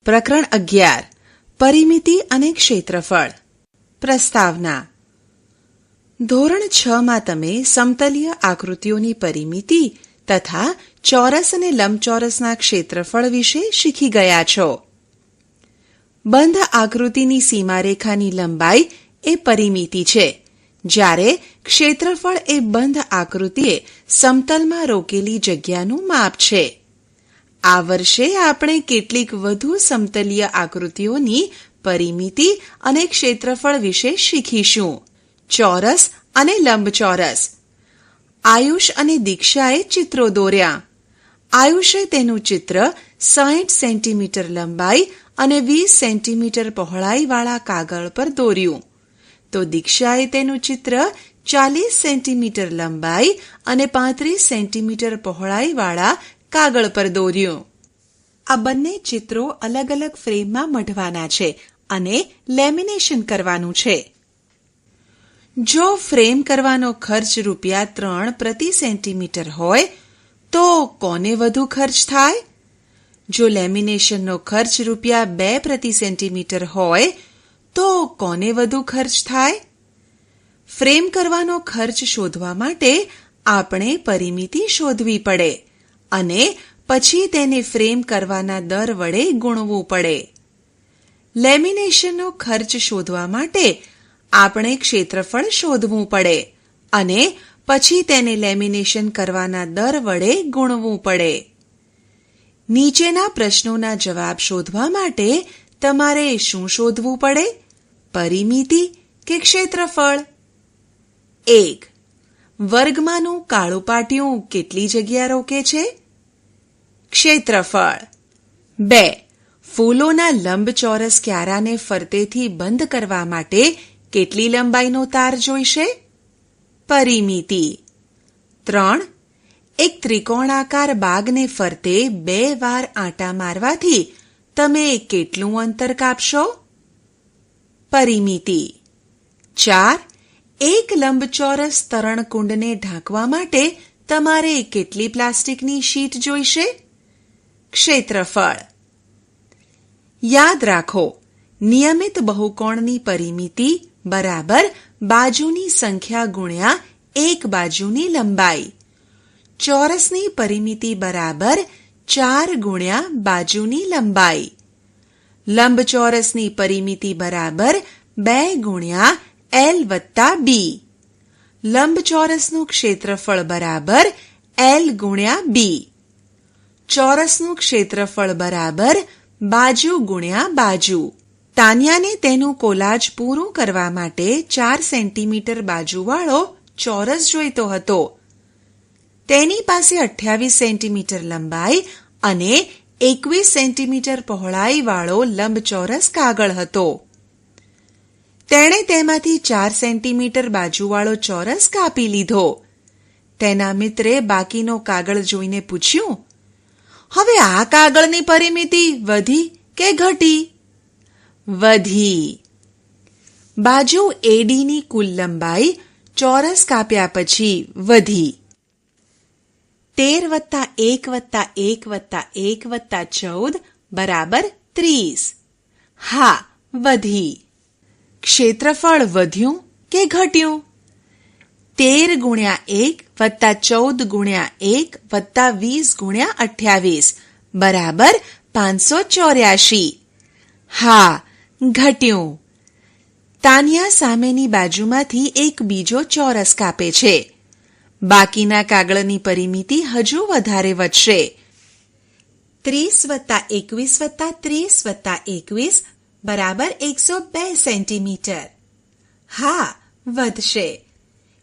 પ્રકરણ 11 પરિમિતિ અને ક્ષેત્રફળ. પ્રસ્તાવના. ધોરણ 6 માં તમે સમતલીય આકૃતિઓની પરિમિતિ તથા ચોરસ અને લંબચોરસના ક્ષેત્રફળ વિશે શીખી ગયા છો. બંધ આકૃતિની સીમારેખાની લંબાઈ એ પરિમિતિ છે, જ્યારે ક્ષેત્રફળ એ બંધ આકૃતિએ સમતલમાં રોકેલી જગ્યાનું માપ છે. આ વર્ષે આપણે કેટલીક વધુ સમતલીય આકૃતિઓની પરિમિતિ અને ક્ષેત્રફળ વિશે શીખીશું. ચોરસ અને લંબચોરસ. આયુષ અને દીક્ષાએ ચિત્રો દોર્યા. આયુષે તેનું ચિત્ર 60 સેન્ટીમીટર લંબાઈ અને 20 સેન્ટીમીટર પહોળાઈવાળા કાગળ પર દોર્યું, તો દીક્ષાએ તેનું ચિત્ર 40 સેન્ટીમીટર લંબાઈ અને 35 સેન્ટીમીટર પહોળાઈવાળા કાગળ પર દોર્યું. આ બંને ચિત્રો અલગ અલગ ફ્રેમમાં મઢવાના છે અને લેમિનેશન કરવાનું છે. જો ફ્રેમ કરવાનો ખર્ચ ₹3 પ્રતિ સેન્ટીમીટર હોય તો કોને વધુ ખર્ચ થાય? જો લેમિનેશનનો ખર્ચ ₹2 પ્રતિ સેન્ટીમીટર હોય તો કોને વધુ ખર્ચ થાય? ફ્રેમ કરવાનો ખર્ચ શોધવા માટે આપણે પરિમિતિ શોધવી પડે અને પછી તેને ફ્રેમ કરવાના દર વડે ગુણવું પડે. લેમિનેશનનો ખર્ચ શોધવા માટે આપણે ક્ષેત્રફળ શોધવું પડે અને પછી તેને લેમિનેશન કરવાના દર વડે ગુણવું પડે. નીચેના પ્રશ્નોના જવાબ શોધવા માટે તમારે શું શોધવું પડે? પરિમિતિ કે ક્ષેત્રફળ? 1. વર્ગમાંનું કાળું પાટિયું કેટલી જગ્યા રોકે છે? ક્ષેત્રફળ. 2. ફૂલોના લંબચોરસ ક્યારાને ફરતેથી બંધ કરવા માટે કેટલી લંબાઈનો તાર જોઈશે? પરિમિતિ. 3. એક ત્રિકોણાકાર બાગને ફરતે 2 વાર આંટા મારવાથી તમે કેટલું અંતર કાપશો? પરિમિતિ. 4. એક લંબચોરસ તરણકુંડને ઢાંકવા માટે તમારે કેટલી પ્લાસ્ટિકની શીટ જોઈશે? ક્ષેત્રફળ. યાદ રાખો, નિયમિત બહુકોણની પરિમિતિ બરાબર બાજુની સંખ્યા ગુણ્યા એક બાજુની લંબાઈ. ચોરસની પરિમિતિ બરાબર 4 ગુણ્યા બાજુની લંબાઈ. લંબચોરસની પરિમિતિ બરાબર 2 ગુણ્યા L વત્તા B. લંબચોરસનું ક્ષેત્રફળ બરાબર L ગુણ્યા B. ચોરસનું ક્ષેત્રફળ બરાબર બાજુ ગુણ્યા બાજુ. તાન્યાને તેનું કોલાજ પૂરું કરવા માટે 4 સેન્ટીમીટર બાજુવાળો ચોરસ જોઈતો હતો. તેની પાસે 28 સેન્ટીમીટર લંબાઈ અને 21 સેન્ટીમીટર પહોળાઈવાળો લંબચોરસ કાગળ હતો. તેણે તેમાંથી 4 સેન્ટીમીટર બાજુવાળો ચોરસ કાપી લીધો. તેના મિત્રે બાકીનો કાગળ જોઈને પૂછ્યું, હવે આ કાગળની પરિમિતિ વધી કે ઘટી? વધી. બાજુ ADની કુલ લંબાઈ ચોરસ કાપ્યા પછી વધી. 13 + 1 + 1 + 1 + 14 બરાબર 30. હા, વધી. ક્ષેત્રફળ વધ્યું કે ઘટ્યું? 13 ગુણ્યા 1 વત્તા 14 ગુણ્યા 1 વત્તા 20 ગુણ્યા 28 બરાબર 584. હા, ઘટ્યું. તાન્યા સામેની બાજુમાંથી એક બીજો ચોરસ કાપે છે. બાકીના કાગળની પરિમિતિ હજુ વધારે વધશે. 30 + 21 + 30 + 21 બરાબર 102 સેન્ટીમીટર. હા, વધશે.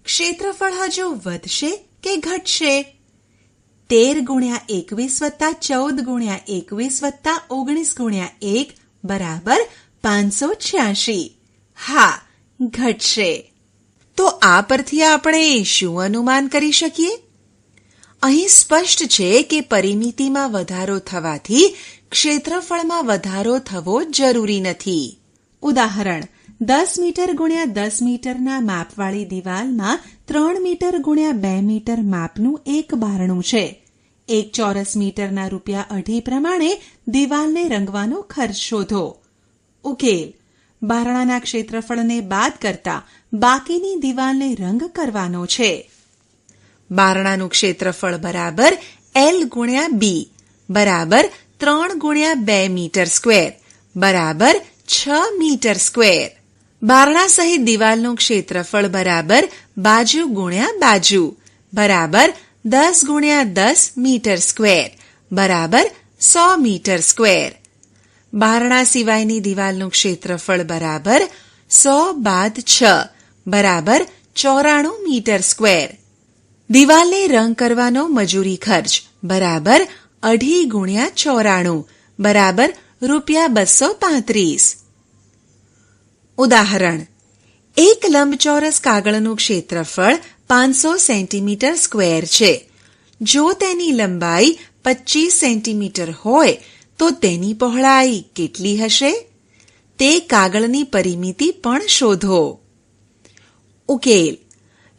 ક્ષેત્રફળ હજુ વધશે કે ઘટશે? 13 ગુણ્યા 21 વત્તા 14 ગુણ્યા 21 વત્તા 19 ગુણ્યા 1 બરાબર 586. હા, ઘટશે. તો આ પરથી આપણે શું અનુમાન કરી શકીએ? અહીં સ્પષ્ટ છે કે પરિમિતિમાં વધારો થવાથી ક્ષેત્રફળમાં વધારો થવો જરૂરી નથી. ઉદાહરણ: 10 મીટર ગુણ્યા 10 મીટરના માપવાળી દિવાલમાં 3 મીટર ગુણ્યા 2 મીટર માપનું એક બારણું છે. એક ચોરસ મીટરના ₹2.5 પ્રમાણે દિવાલને રંગવાનો ખર્ચ શોધો. ઉકેલ: બારણાના ક્ષેત્રફળને બાદ કરતા બાકીની દિવાલને રંગ કરવાનો છે. બારણાનું ક્ષેત્રફળ બરાબર L × B બરાબર 3 × 2 મીટર સ્ક્વેર બરાબર 6 મીટર સ્ક્વેર. બારણા સહિત દિવાલનું ક્ષેત્રફળ બરાબર બાજુ ગુણ્યા બાજુ બરાબર 10 × 10 મીટર સ્ક્વેર બરાબર 100 મીટર સ્ક્વેર. બારણા સિવાયની દિવાલનું ક્ષેત્રફળ બરાબર 100 + 6 બરાબર 94 મીટર સ્ક્વેર. દિવાલને રંગ કરવાનો મજૂરી ખર્ચ બરાબર 2.5 × 94 બરાબર ₹235. ઉદાહરણ: એક લંબચોરસ કાગળનું ક્ષેત્રફળ 500 સેન્ટીમીટર સ્ક્વેર છે. જો તેની લંબાઈ 25 સેન્ટીમીટર હોય તો તેની પહોળાઈ કેટલી હશે? તે કાગળની પરિમિતિ પણ શોધો. ઉકેલ: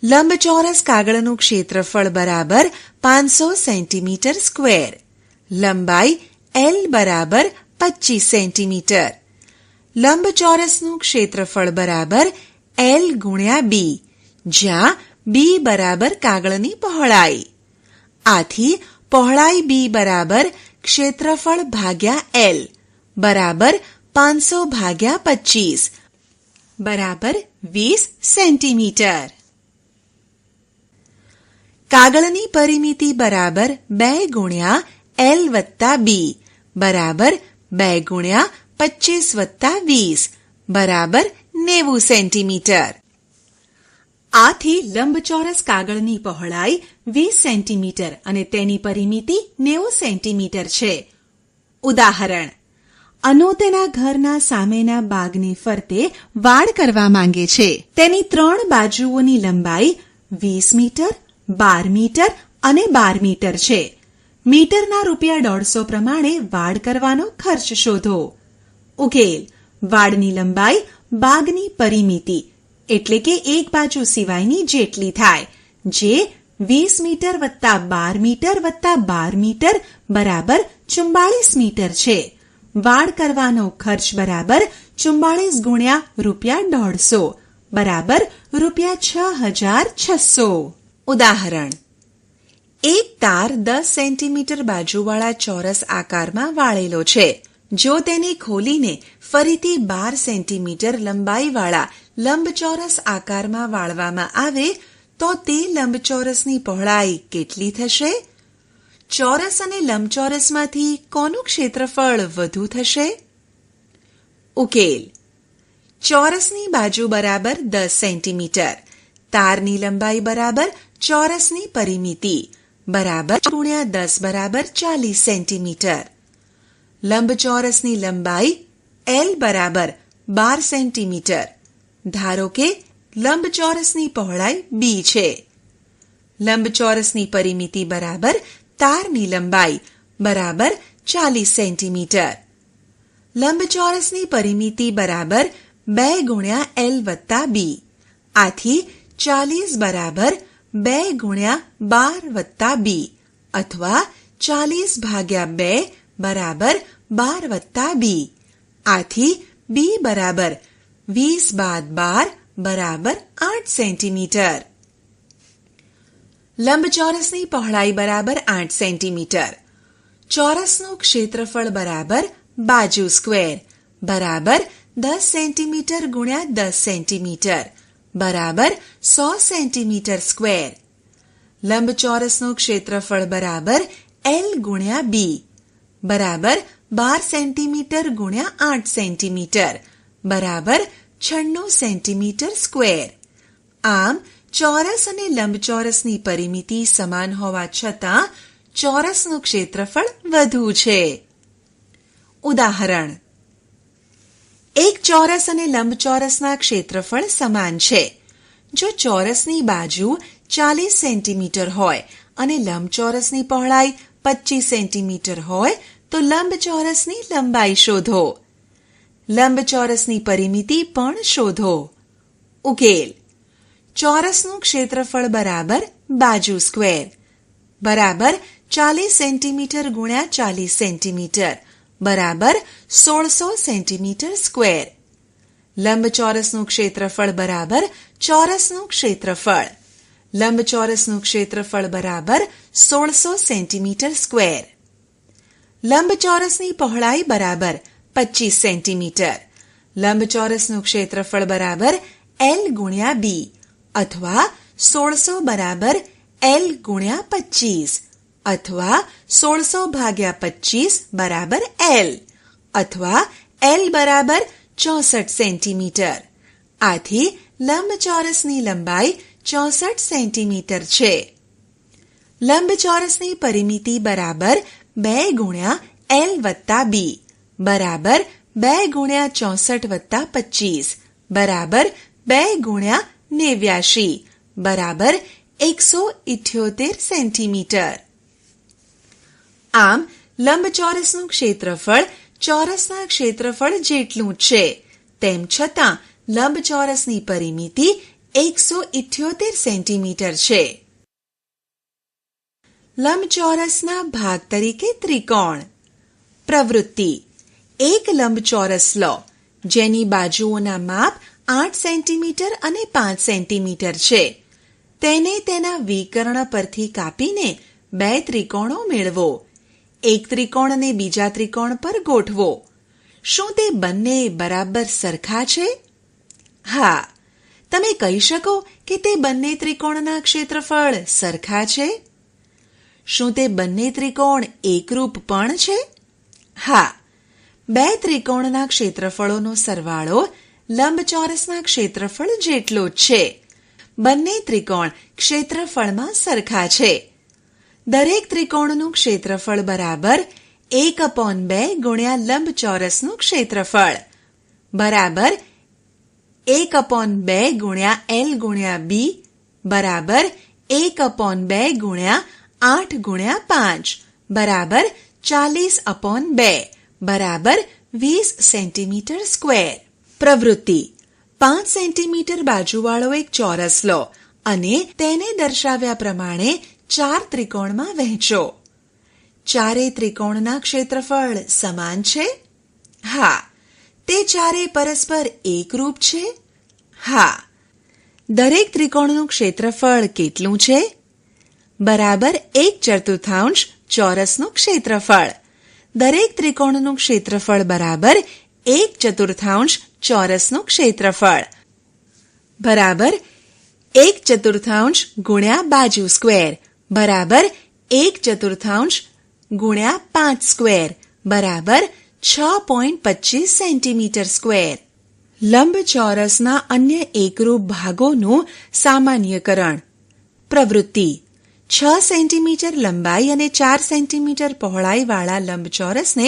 લંબચોરસ કાગળનું ક્ષેત્રફળ બરાબર 500 સેન્ટીમીટર સ્ક્વેર. લંબાઈ L બરાબર 25 સેન્ટીમીટર. લંબચોરસનું ક્ષેત્રફળ બરાબર L × B, જ્યાં B બરાબર કાગળની પહોળાઈ. આથી પહોળાઈ B બરાબર ક્ષેત્રફળ ભાગ્યા L બરાબર 500 ભાગ્યા 25 બરાબર 20 સેન્ટીમીટર. કાગળની પરિમિતિ બરાબર 2 × L + B બરાબર 2 × 25 + 20 બરાબર 90 સેન્ટીમીટર. આથી લંબચોરસ કાગળની પહોળાઈ 20 સેન્ટીમીટર અને તેની પરિમિતિ 90 સેન્ટીમીટર છે. ઉદાહરણ: અનુ તેના ઘરના સામેના બાગની ફરતે વાડ કરવા માંગે છે. તેની 3 બાજુઓની લંબાઈ 20 મીટર, 12 મીટર અને 12 મીટર છે. મીટરના ₹150 પ્રમાણે વાડ કરવાનો ખર્ચ શોધો. ઉકેલ: વાડની લંબાઈ બાગની પરિમિતિ એટલે કે એક બાજુ સિવાયની જેટલી થાય, જે 20 મીટર વત્તા 12 મીટર વત્તા 12 મીટર બરાબર 44 મીટર છે. વાડ કરવાનો ખર્ચ બરાબર 44 × ₹150 બરાબર ₹6600. ઉદાહરણ: એક તાર 10 સેન્ટીમીટર બાજુવાળા ચોરસ આકારમાં વાળેલો છે. જો તેને ખોલીને ફરીથી 12 સેન્ટીમીટર લંબાઈવાળા લંબચોરસ આકારમાં વાળવામાં આવે તો તે લંબચોરસની પહોળાઈ કેટલી થશે? ચોરસ અને લંબચોરસમાંથી કોનું ક્ષેત્રફળ વધુ થશે? ઉકેલ: ચોરસની બાજુ બરાબર 10 સેન્ટીમીટર, તારની લંબાઈ બરાબર ચોરસની પરિમિતિ બરાબર × 10 બરાબર 40 સેન્ટીમીટર. લંબચોરસની લંબાઈ L બરાબર 12 સેન્ટીમીટર. ધારો કે લંબચોરસની પહોળાઈ B છે. લંબચોરસની પરિમિતિ બરાબર તારની લંબાઈ બરાબર 40 સેન્ટીમીટર. લંબચોરસની પરિમિતિ બરાબર 2 × L + B. આથી 40 બરાબર 2 × 12 + B અથવા 40/2 બરાબર 12 + B. આથી B બરાબર 20 + 12 બરાબર 8 સેન્ટીમીટર. લંબચોરસની પહોળાઈ બરાબર 8 સેન્ટીમીટર. ચોરસનું ક્ષેત્રફળ બરાબર બાજુ સ્ક્વેર બરાબર 10 સેન્ટીમીટર × 10 સેન્ટીમીટર બરાબર 100 સેન્ટીમીટર સ્ક્વેર. લંબચોરસનું ક્ષેત્રફળ બરાબર L × B બરાબર 12 સેન્ટીમીટર × 8 સેન્ટીમીટર બરાબર 96 સેન્ટીમીટર સ્ક્વેર. આમ ચોરસ અને લંબચોરસની પરિમિતિ સમાન હોવા છતાં ચોરસનું ક્ષેત્રફળ વધુ છે. ઉદાહરણ: એક ચોરસ અને લંબચોરસના ક્ષેત્રફળ સમાન છે. જો ચોરસની બાજુ 40 સેન્ટીમીટર હોય અને લંબચોરસની પહોળાઈ 25 સેન્ટીમીટર હોય તો લંબચોરસની લંબાઈ શોધો. લંબચોરસની પરિમિતિ પણ શોધો. ઉકેલ: ચોરસનું ક્ષેત્રફળ બરાબર બાજુ સ્ક્વેર બરાબર 40 સેન્ટીમીટર ગુણ્યા 40 સેન્ટીમીટર બરાબર 1600 સેન્ટીમીટર સ્ક્વેર. લંબચોરસનું ક્ષેત્રફળ બરાબર ચોરસનું ક્ષેત્રફળ. લંબચોરસનું ક્ષેત્રફળ બરાબર 1600 સેન્ટીમીટર સ્ક્વેર. લંબચોરસની પહોળાઈ બરાબર 25 સેન્ટીમીટર. લંબચોરસનું ક્ષેત્રફળ બરાબર L ગુણ્યા B અથવા 1600 બરાબર L ગુણ્યા 25 અથવા 1600 ભાગ્યા 25 બરાબર L અથવા L બરાબર 64 સેન્ટીમીટર. આથી લંબચોરસની લંબાઈ 64 સેન્ટીમીટર છે. લંબચોરસની પરિમિતિ બરાબર 2 ગુણ્યા L વત્તા B બરાબર 2 ગુણ્યા 64 વત્તા 25 બરાબર 2 ગુણ્યા 89 બરાબર 178 સેન્ટીમીટર. આમ લંબચોરસનું ક્ષેત્રફળ ચોરસના ક્ષેત્રફળ જેટલું છે. તેમ છતાં લંબચોરસની પરિમિતિ 178 સેન્ટીમીટર છે. લંબચોરસના ભાગ તરીકે ત્રિકોણ. પ્રવૃત્તિ. એક લંબચોરસ લો જેની બાજુઓના માપ 8 સેન્ટીમીટર અને 5 સેન્ટીમીટર છે. તેને તેના વિકર્ણ પરથી કાપીને 2 ત્રિકોણો મેળવો. એક ત્રિકોણને બીજા ત્રિકોણ પર ગોઠવો. શું તે બંને બરાબર સરખા છે? હા. તમે કહી શકો કે તે બંને ત્રિકોણના ક્ષેત્રફળ સરખા છે? શું તે બંને ત્રિકોણ એકરૂપ પણ છે? હા. 2 ત્રિકોણના ક્ષેત્રફળોનો સરવાળો લંબચોરસના ક્ષેત્રફળ જેટલો જ છે. બંને ત્રિકોણ ક્ષેત્રફળમાં સરખા છે. દરેક ત્રિકોણનું ક્ષેત્રફળ બરાબર 1/2 ગુણ્યા લંબચોરસનું ક્ષેત્રફળ બરાબર 1/2 ગુણ્યા L ગુણ્યા B બરાબર 1/2 ગુણ્યા 8 ગુણ્યા 5 બરાબર 40/2 બરાબર 20 સેન્ટીમીટર સ્ક્વેર. પ્રવૃત્તિ. 5 સેન્ટીમીટર બાજુવાળો એક ચોરસ લો અને તેને દર્શાવ્યા પ્રમાણે 4 ત્રિકોણમાં વહેંચો. ચારે ત્રિકોણના ક્ષેત્રફળ સમાન છે? હા. તે ચારે પરસ્પર એકરૂપ છે? હા. દરેક ત્રિકોણનું ક્ષેત્રફળ કેટલું છે? બરાબર 1/4 ચોરસનું ક્ષેત્રફળ. દરેક ત્રિકોણનું ક્ષેત્રફળ બરાબર 1/4 ચોરસનું ક્ષેત્રફળ બરાબર 1/4 ગુણ્યા બાજુ સ્ક્વેર બરાબર 1/4 ગુણ્યા 5 સ્ક્વેર બરાબર 6.25 સેન્ટીમીટર સ્ક્વેર. લંબચોરસના અન્ય એકરૂપ ભાગોનું સામાન્યકરણ. પ્રવૃત્તિ. 6 સેન્ટીમીટર લંબાઈ અને 4 સેન્ટીમીટર પહોળાઈ વાળા લંબચોરસને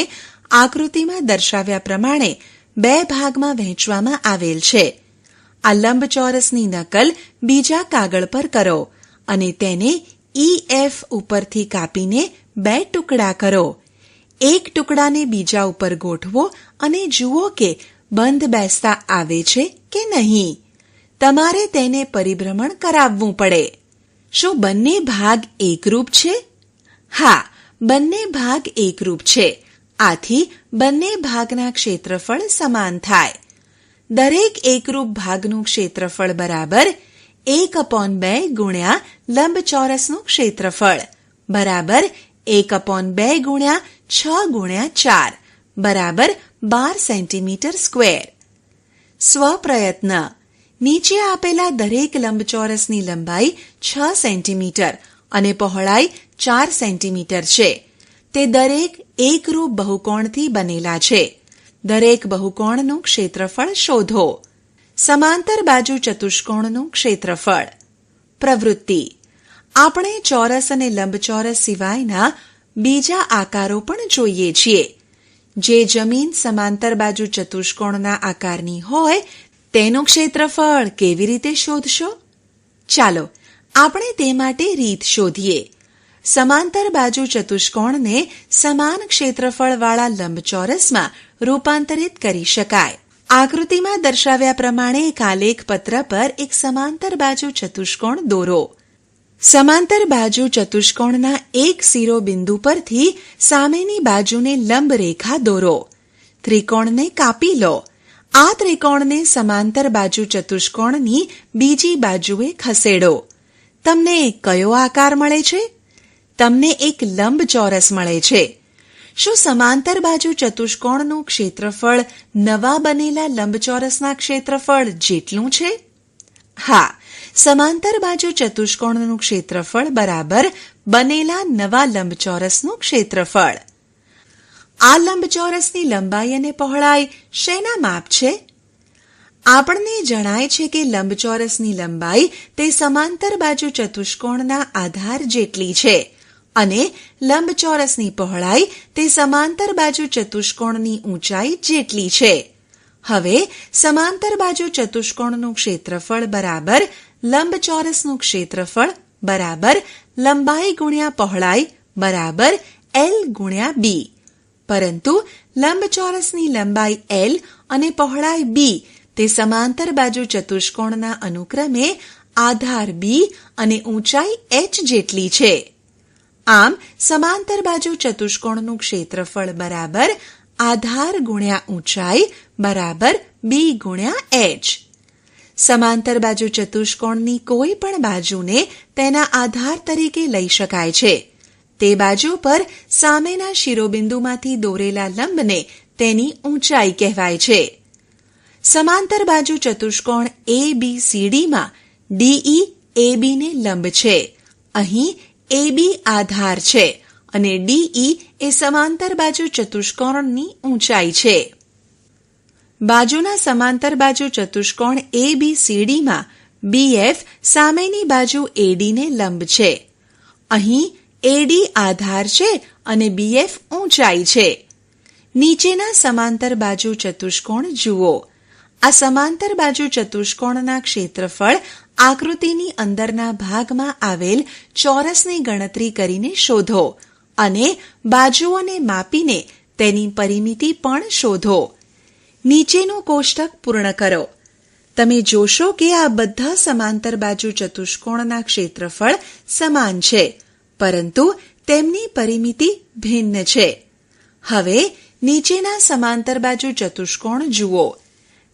આકૃતિમાં દર્શાવ્યા પ્રમાણે 2 ભાગમાં વહેંચવામાં આવેલ છે. આ લંબચોરસની નકલ બીજા કાગળ પર કરો અને તેને EF ઉપરથી કાપીને 2 ટુકડા કરો. એક ટુકડાને બીજા ઉપર ગોઠવો અને જુઓ કે બંધ બેસતા આવે છે કે નહીં. તમારે તેને પરિભ્રમણ કરાવવું પડે. શું બંને ભાગ એકરૂપ છે? હા, બંને ભાગ એકરૂપ છે. આથી બંને ભાગના ક્ષેત્રફળ સમાન થાય. દરેક એકરૂપ ભાગનું ક્ષેત્રફળ બરાબર 1/2 ગુણ્યા લંબચોરસનું ક્ષેત્રફળ બરાબર 1/2 ગુણ્યા 6 ગુણ્યા 4 બરાબર 12 સેન્ટીમીટર સ્ક્વેર. સ્વપ્રયત્ન. નીચે આપેલા દરેક લંબચોરસની લંબાઈ 6 સેન્ટીમીટર અને પહોળાઈ 4 સેન્ટીમીટર છે. તે દરેક એકરૂપ બહુકોણથી બનેલા છે. દરેક બહુકોણનું ક્ષેત્રફળ શોધો. સમાંતર બાજુ ચતુષ્કોણનું ક્ષેત્રફળ. પ્રવૃત્તિ. આપણે ચોરસ અને લંબચોરસ સિવાયના બીજા આકારો પણ જોઈએ છીએ. જે જમીન સમાંતર બાજુ ચતુષ્કોણના આકારની હોય તેનું ક્ષેત્રફળ કેવી રીતે શોધશો? ચાલો આપણે તે માટે રીત શોધીએ. સમાંતર બાજુ ચતુષ્કોણને સમાન ક્ષેત્રફળવાળા લંબચોરસમાં રૂપાંતરિત કરી શકાય. આકૃતિમાં દર્શાવ્યા પ્રમાણે એક આલેખ પત્ર પર એક સમાંતર બાજુ ચતુષ્કોણ દોરો. સમાંતર બાજુ ચતુષ્કોણના એક શિરોબિંદુ પરથી સામેની બાજુને લંબ રેખા દોરો. ત્રિકોણને કાપી લો. આ ત્રિકોણને સમાંતર બાજુ ચતુષ્કોણની બીજી બાજુએ ખસેડો. તમને કયો આકાર મળે છે? તમને એક લંબચોરસ મળે છે. શું સમાંતર બાજુ ચતુષ્કોણનું ક્ષેત્રફળ નવા બનેલા લંબચોરસના ક્ષેત્રફળ જેટલું છે? હા, સમાંતર બાજુ ચતુષ્કોણનું ક્ષેત્રફળ બરાબર બનેલા નવા લંબચોરસનું ક્ષેત્રફળ. આ લંબચોરસની લંબાઈ અને પહોળાઈ શેના માપ છે? આપણને જણાય છે કે લંબચોરસની લંબાઈ તે સમાંતર બાજુ ચતુષ્કોણના આધાર જેટલી છે અને લંબચોરસની પહોળાઈ તે સમાંતર બાજુ ચતુષ્કોણની ઊંચાઈ જેટલી છે. હવે સમાંતર બાજુ ચતુષ્કોણનું ક્ષેત્રફળ બરાબર લંબચોરસનું ક્ષેત્રફળ બરાબર લંબાઈ ગુણ્યા પહોળાઈ બરાબર L ગુણ્યા B. પરંતુ લંબચોરસની લંબાઈ L અને પહોળાઈ B તે સમાંતર બાજુ ચતુષ્કોણના અનુક્રમે આધાર B અને ઊંચાઈ h જેટલી છે. આમ સમાંતર બાજુ ચતુષ્કોણનું ક્ષેત્રફળ બરાબર આધાર ગુણ્યા ઊંચાઈ બરાબર B ગુણ્યા h. સમાંતર બાજુ ચતુષ્કોણની કોઈ પણ બાજુને તેના આધાર તરીકે લઈ શકાય છે. તે બાજુ પર સામેના શિરોબિંદુમાંથી દોરેલા લંબને તેની ઊંચાઈ કહેવાય છે. સમાંતર બાજુ ચતુષ્કોણ ABCDમાં DE ABને લંબ છે. અહીં AB આધાર છે અને DE એ સમાંતર બાજુ ચતુષ્કોણની ઊંચાઈ છે. બાજુના સમાંતર બાજુ ચતુષ્કોણ ABCDમાં BF સામેની બાજુ ADને લંબ છે. અહીં AD આધાર છે અને BF ઊંચાઈ છે. નીચેના સમાંતર બાજુ ચતુષ્કોણ જુઓ. આ સમાંતર બાજુ ચતુષ્કોણના ક્ષેત્રફળ આકૃતિની અંદરના ભાગમાં આવેલ ચોરસની ગણતરી કરીને શોધો અને બાજુઓને માપીને તેની પરિમિતિ પણ શોધો. નીચેનું કોષ્ટક પૂર્ણ કરો. તમે જોશો કે આ બધા સમાંતર બાજુ ચતુષ્કોણના ક્ષેત્રફળ સમાન છે, પરંતુ તેમની પરિમિતિ ભિન્ન છે. હવે નીચેના સમાંતર બાજુ ચતુષ્કોણ જુઓ,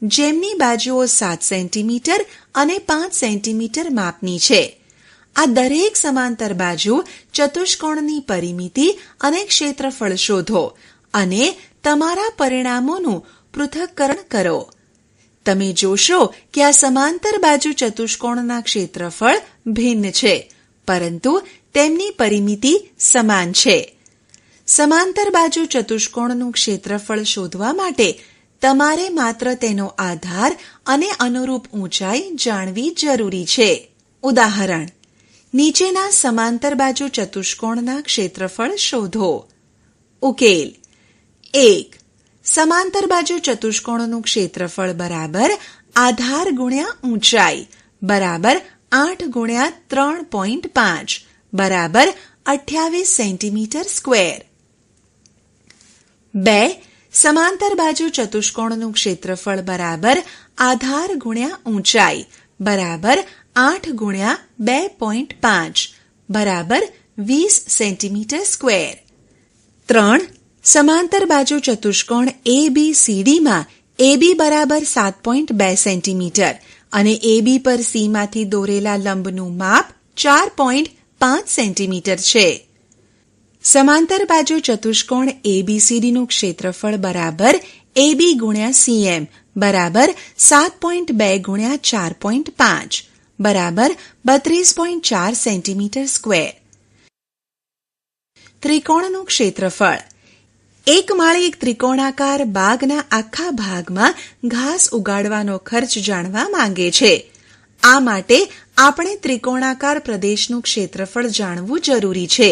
જેમની બાજુઓ 7 સેન્ટીમીટર અને 5 સેન્ટીમીટર માપની છે. આ દરેક સમાંતર બાજુ ચતુષ્કોણની પરિમિતિ અને ક્ષેત્રફળ શોધો અને તમારા પરિણામોનું પૃથક્કરણ કરો. તમે જોશો કે આ સમાંતર બાજુ ચતુષ્કોણના ક્ષેત્રફળ ભિન્ન છે, પરંતુ તેમની પરિમિતિ સમાન છે. સમાંતર બાજુ ચતુષ્કોણનું ક્ષેત્રફળ શોધવા માટે તમારે માત્ર તેનો આધાર અને અનુરૂપ ઊંચાઈ જાણવી જરૂરી છે. ઉદાહરણ: નીચેના સમાંતર બાજુ ચતુષ્કોણના ક્ષેત્રફળ શોધો. ઉકેલ: 1. સમાંતર બાજુ ચતુષ્કોણનું ક્ષેત્રફળ બરાબર આધાર ગુણ્યા ઊંચાઈ બરાબર 8 ગુણ્યા 3.5 બરાબર 28 સેન્ટીમીટર સ્ક્વેર. 2. સમાંતર બાજુ ચતુષ્કોણનું ક્ષેત્રફળ બરાબર આધાર ગુણ્યા ઊંચાઈ બરાબર 8 ગુણ્યા 2.5 બરાબર 20 સેન્ટીમીટર સ્ક્વેર. 3. સમાંતર બાજુ ચતુષ્કોણ ABCDમાં AB બરાબર 7.2 સેન્ટીમીટર અને AB પર C માંથી દોરેલા લંબનું માપ 4.5 સેન્ટીમીટર છે. સમાંતર બાજુ ચતુષ્કોણ ABCDનું ક્ષેત્રફળ બરાબર AB ગુણ્યા CM બરાબર 7.2 ગુણ્યા 4.5 બરાબર 32.4 સેન્ટીમીટર સ્ક્વેર. ત્રિકોણનું ક્ષેત્રફળ. એક માળી ત્રિકોણાકાર બાગના આખા ભાગમાં ઘાસ ઉગાડવાનો ખર્ચ જાણવા માંગે છે. આ માટે આપણે ત્રિકોણાકાર પ્રદેશનું ક્ષેત્રફળ જાણવું જરૂરી છે.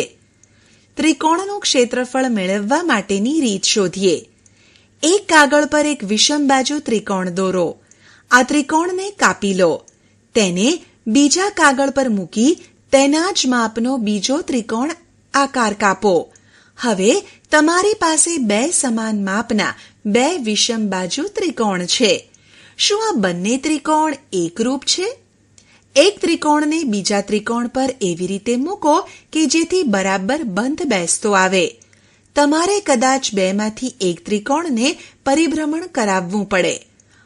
ત્રિકોણનું ક્ષેત્રફળ મેળવવા માટેની રીત શોધીએ. એક કાગળ પર એક વિષમ બાજુ ત્રિકોણ દોરો. આ ત્રિકોણને કાપી લો. તેને બીજા કાગળ પર મૂકી તેના જ માપનો બીજો ત્રિકોણ આકાર કાપો. હવે તમારી પાસે 2 સમાન માપના 2 વિષમ બાજુ ત્રિકોણ છે. શું આ બંને ત્રિકોણ એકરૂપ છે? એક ત્રિકોણને બીજા ત્રિકોણ પર એવી રીતે મૂકો કે જેથી બરાબર બંધ બેસતો આવે. તમારે કદાચ બેમાંથી એક ત્રિકોણને પરિભ્રમણ કરાવવું પડે.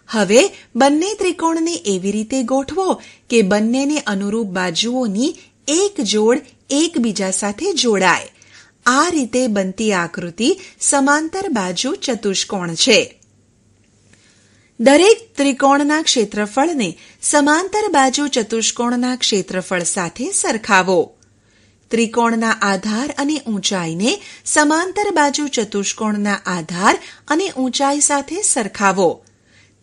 હવે બંને ત્રિકોણને એવી રીતે ગોઠવો કે બંનેને અનુરૂપ બાજુઓની એક જોડ એકબીજા સાથે જોડાય. આ રીતે બનતી આકૃતિ સમાંતર બાજુ ચતુષ્કોણ છે. દરેક ત્રિકોણના ક્ષેત્રફળને સમાંતર બાજુ ચતુષ્કોણના ક્ષેત્રફળ સાથે સરખાવો. ત્રિકોણના આધાર અને ઊંચાઈને સમાંતર બાજુ ચતુષ્કોણના આધાર અને ઊંચાઈ સાથે સરખાવો.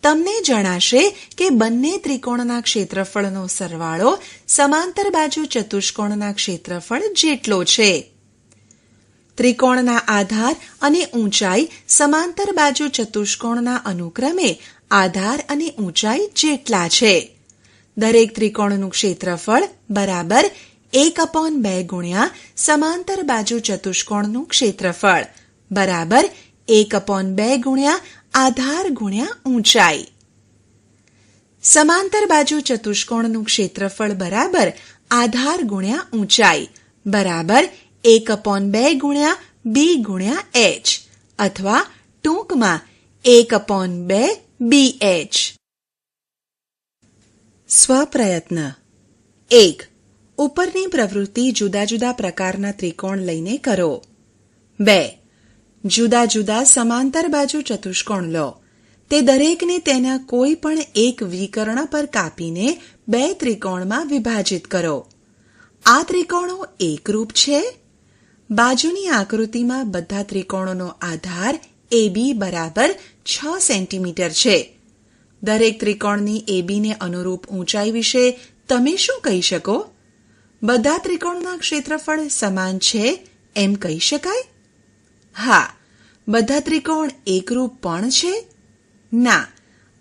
તમને જણાશે કે બંને ત્રિકોણના ક્ષેત્રફળનો સરવાળો સમાંતર બાજુ ચતુષ્કોણના ક્ષેત્રફળ જેટલો છે. ત્રિકોણના આધાર અને ઊંચાઈ સમાંતર બાજુ ચતુષ્કોણના અનુક્રમે આધાર અને ઊંચાઈ જેટલા છે. દરેક ત્રિકોણનું ક્ષેત્રફળ બરાબર 1/2 ગુણ્યા સમાંતર બાજુ ચતુષ્કોણનું ક્ષેત્રફળ બરાબર 1/2 ગુણ્યા આધાર ગુણ્યા ઊંચાઈ. સમાંતર બાજુ ચતુષ્કોણનું ક્ષેત્રફળ બરાબર આધાર ગુણ્યા ઊંચાઈ બરાબર 1/2 ગુણ્યા b ગુણ્યા h અથવા ટૂંકમાં 1/2 bh. સ્વપ્રયત્ન 1. ઉપરની પ્રવૃત્તિ જુદા જુદા પ્રકારના ત્રિકોણ લઈને કરો. 2. જુદા જુદા સમાંતર બાજુ ચતુષ્કોણ લો. તે દરેકને તેના કોઈ પણ એક વિકર્ણ પર કાપીને 2 ત્રિકોણમાં વિભાજિત કરો. આ ત્રિકોણો એકરૂપ છે. બાજુની આકૃતિમાં બધા ત્રિકોણોનો આધાર AB બરાબર 6 સેન્ટીમીટર છે. દરેક ત્રિકોણની ABને અનુરૂપ ઊંચાઈ વિશે તમે શું કહી શકો? બધા ત્રિકોણના ક્ષેત્રફળ સમાન છે એમ કહી શકાય? હા. બધા ત્રિકોણ એકરૂપ પણ છે? ના.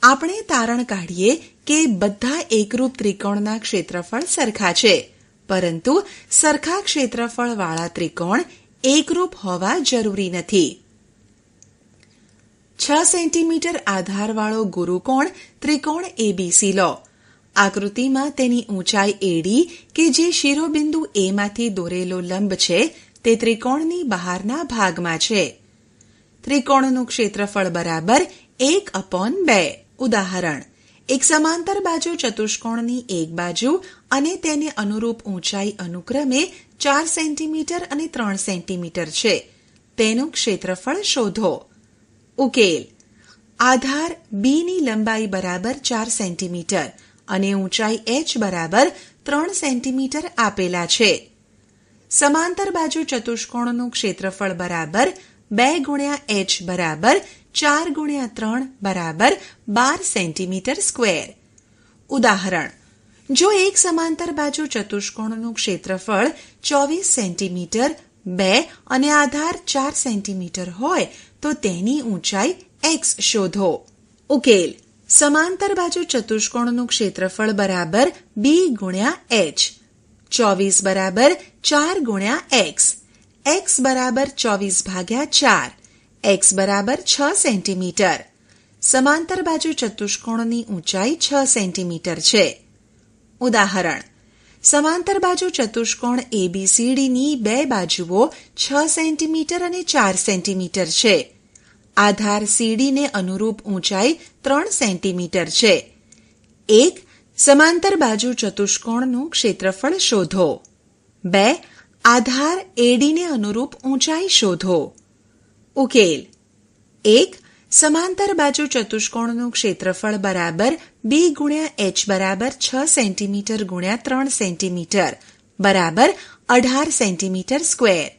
આપણે તારણ કાઢીએ કે બધા એકરૂપ ત્રિકોણના ક્ષેત્રફળ સરખા છે, પરંતુ સરખા ક્ષેત્રફળ વાળા ત્રિકોણ એકરૂપ હોવા જરૂરી નથી. 6 સેન્ટીમીટર આધારવાળો ગુરુકોણ ત્રિકોણ ABC લો. આકૃતિમાં તેની ઊંચાઈ AD કે જે શિરોબિંદુ A માંથી દોરેલો લંબ છે તે ત્રિકોણની બહારના ભાગમાં છે. ત્રિકોણનું ક્ષેત્રફળ બરાબર 1/2. ઉદાહરણ: એક સમાંતર બાજુ ચતુષ્કોણની એક બાજુ અને તેને અનુરૂપ ઊંચાઈ અનુક્રમે 4 સેન્ટીમીટર અને 3 સેન્ટીમીટર છે. તેનું ક્ષેત્રફળ શોધો. ઉકેલ: આધાર B ની લંબાઈ બરાબર 4 સેન્ટીમીટર અને ઊંચાઈ h બરાબર 3 સેન્ટીમીટર આપેલા છે. સમાંતર બાજુ ચતુષ્કોણનું ક્ષેત્રફળ બરાબર 2 ગુણ્યા h બરાબર 4 ગુણ્યા 3 બરાબર 12 સેન્ટીમીટર સ્ક્વેર. ઉદાહરણ: જો એક સમાંતર બાજુ ચતુષ્કોણનું ક્ષેત્રફળ 24 સેન્ટીમીટર 2 અને આધાર 4 સેન્ટીમીટર હોય તો તેની ઊંચાઈ x શોધો. ઉકેલ: સમાંતર બાજુ ચતુષ્કોણનું ક્ષેત્રફળ બરાબર b ગુણ્યા h. 24 બરાબર 4 ગુણ્યા x. x બરાબર 24 ભાગ્યા 4. x બરાબર 6 સેન્ટીમીટર. સમાંતર બાજુ ચતુષ્કોણની ઊંચાઈ 6 સેન્ટીમીટર છે. ઉદાહરણ: સમાંતર બાજુ ચતુષ્કોણ ABCDની બે બાજુઓ 6 સેન્ટીમીટર અને 4 સેન્ટીમીટર છે. આધાર CD ને અનુરૂપ ઊંચાઈ 3 સેન્ટીમીટર છે. 1. સમાંતર બાજુ ચતુષ્કોણનું ક્ષેત્રફળ શોધો. 2. આધાર AD ને અનુરૂપ ઊંચાઈ શોધો. ઉકેલ: 1. સમાંતર બાજુ ચતુષ્કોણનું ક્ષેત્રફળ બરાબર b ગુણ્યા h બરાબર 6 સેન્ટીમીટર ગુણ્યા 3 સેન્ટીમીટર બરાબર 18 સેન્ટીમીટર સ્ક્વેર.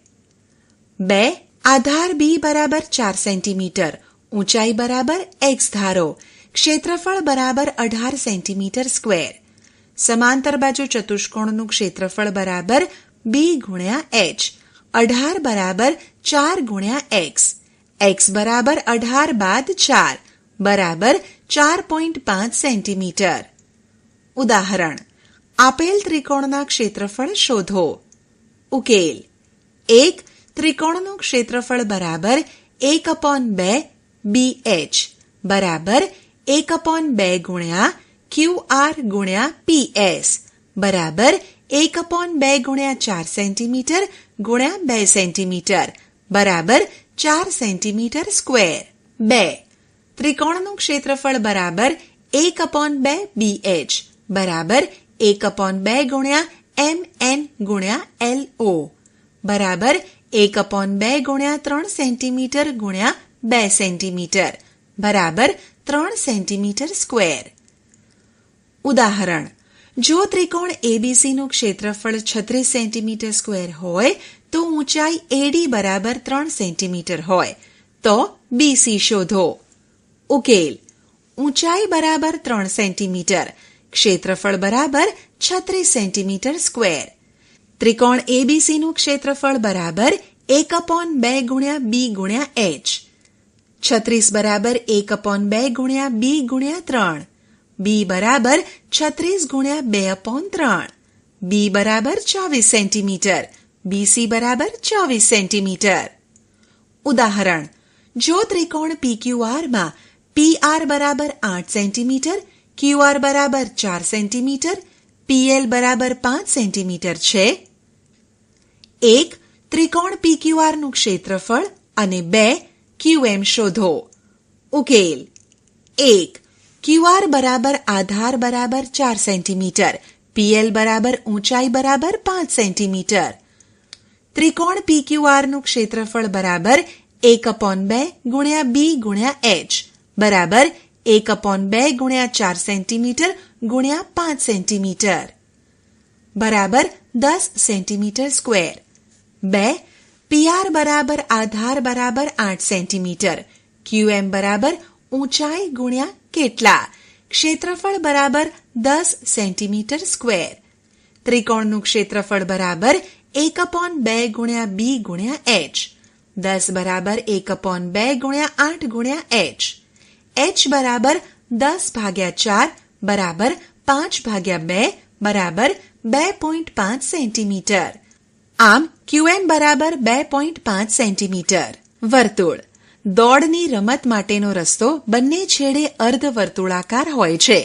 2. આધાર B બરાબર 4 સેન્ટીમીટર, ઊંચાઈ બરાબર x ધારો, ક્ષેત્રફળ બરાબર 18 સેન્ટીમીટર સ્ક્વેર. સમાંતર બાજુ ચતુષ્કોણનું ક્ષેત્રફળ બરાબર b ગુણ્યા h. 18 બરાબર 4 ગુણ્યા x. x બરાબર 18 બાદ 4 બરાબર 4.5 સેન્ટીમીટર. ઉદાહરણ: આપેલ ત્રિકોણના ક્ષેત્રફળ શોધો. ઉકેલ: 1. ત્રિકોણનું ક્ષેત્રફળ બરાબર 1/2 BH બરાબર 1/2 ગુણ્યા QR ગુણ્યા PS બરાબર 1/2 ગુણ્યા 4 સેન્ટીમીટર ગુણ્યા 2 સેન્ટીમીટર બરાબર 4 સેન્ટીમીટર સ્ક્વેર. 2. ત્રિકોણનું ક્ષેત્રફળ બરાબર 1/2 BH બરાબર 1/2 ગુણ્યા MN ગુણ્યા LO બરાબર 1/2 ગુણ્યા 3 સેન્ટીમીટર ગુણ્યા 2 સેન્ટીમીટર બરાબર 3 સેન્ટીમીટર સ્ક્વેર. ઉદાહરણ: જો ત્રિકોણ ABCનું ક્ષેત્રફળ 36 સેન્ટીમીટર સ્ક્વેર હોય તો ઊંચાઈ AD બરાબર 3 સેન્ટીમીટર હોય તો BC શોધો. ઉકેલ: ઊંચાઈ બરાબર 3 સેન્ટીમીટર, ક્ષેત્રફળ બરાબર 36 સેન્ટીમીટર સ્ક્વેર. ત્રિકોણ ABCનું ક્ષેત્રફળ બરાબર 1/2 ગુણ્યા B ગુણ્યા H. 36 બરાબર 1/2 ગુણ્યા B ગુણ્યા 3. B બરાબર 36 ગુણ્યા 2/3. B બરાબર 24 સેન્ટીમીટર. BC બરાબર 24 સેન્ટીમીટર. ઉદાહરણ: જો ત્રિકોણ PQR માં PR બરાબર 8 સેન્ટીમીટર, QR બરાબર 4 સેન્ટીમીટર, PL બરાબર 5 સેન્ટીમીટર છે. 1. ત્રિકોણ PQR નું ક્ષેત્રફળ અને 2. QM શોધો. ઉકેલ: 1. QR બરાબર આધાર બરાબર 4 સેન્ટીમીટર, PL બરાબર ઊંચાઈ બરાબર 5 સેન્ટીમીટર. ત્રિકોણ PQR નું ક્ષેત્રફળ બરાબર 1/2 ગુણ્યા B ગુણ્યા H બરાબર 1/2 ગુણ્યા 4 સેન્ટીમીટર ગુણ્યા 5 સેન્ટીમીટર બરાબર 10 સેન્ટીમીટર સ્ક્વેર. 2. PR બરાબર આધાર બરાબર 8 સેન્ટીમીટર, QM બરાબર ઊંચાઈ ગુણ્યા કેટલા, ક્ષેત્રફળ બરાબર 10 સેન્ટીમીટર સ્ક્વેર. ત્રિકોણનું ક્ષેત્રફળ બરાબર 1/2 ગુણ્યા B ગુણ્યા H. 10 બરાબર 1/2 ગુણ્યા 8 ગુણ્યા H. H બરાબર 10/4 બરાબર 5/2 બરાબર 2.5 સેન્ટીમીટર. આમ QM બરાબર 2.5 સેન્ટીમીટર. વર્તુળ: દોડની રમત માટેનો રસ્તો બંને છેડે અર્ધવર્તુળાકાર હોય છે.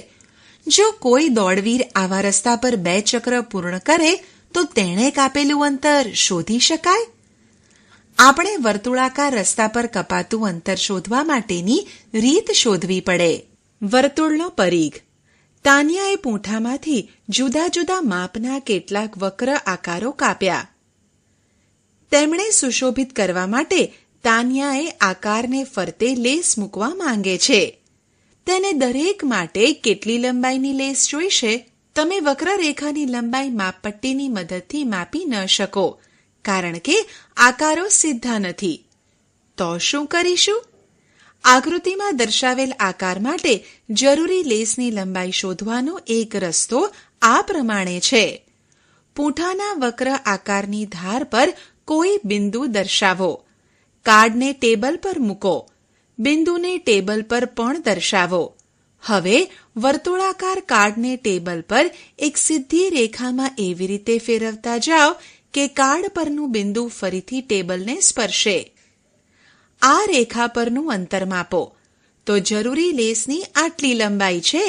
જો કોઈ દોડવીર આવા રસ્તા પર 2 ચક્ર પૂર્ણ કરે તો તેણે કાપેલું અંતર શોધી શકાય? આપણે વર્તુળાકાર રસ્તા પર કપાતું અંતર શોધવા માટેની રીત શોધવી પડે. વર્તુળનો પરિઘ: તાનિયાએ પૂંઠામાંથી જુદા જુદા માપના કેટલાક વક્ર આકારો કાપ્યા. તેમણે સુશોભિત કરવા માટે તાનિયાએ આકારને ફરતે લેસ મૂકવા માંગે છે. તેને દરેક માટે કેટલી લંબાઈની લેસ જોઈશે? તમે વક્રરેખાની લંબાઈ માપપટ્ટીની મદદથી માપી ન શકો, કારણ કે આકારો સીધા નથી. તો શું કરીશું? આકૃતિમાં દર્શાવેલ આકાર માટે જરૂરી લેસની લંબાઈ શોધવાનો એક રસ્તો આ પ્રમાણે છે. પૂંઠાના વક્ર આકારની ધાર પર કોઈ બિંદુ દર્શાવો. કાર્ડને ટેબલ પર મૂકો. બિંદુને ટેબલ પર પણ દર્શાવો. હવે વર્તુળાકાર કાર્ડને ટેબલ પર એક સીધી રેખામાં એવી રીતે ફેરવતા જાઓ કે કાર્ડ પરનું બિંદુ ફરીથી ટેબલને સ્પર્શે. આ રેખા પરનું અંતર માપો તો જરૂરી લેસની આટલી લંબાઈ છે.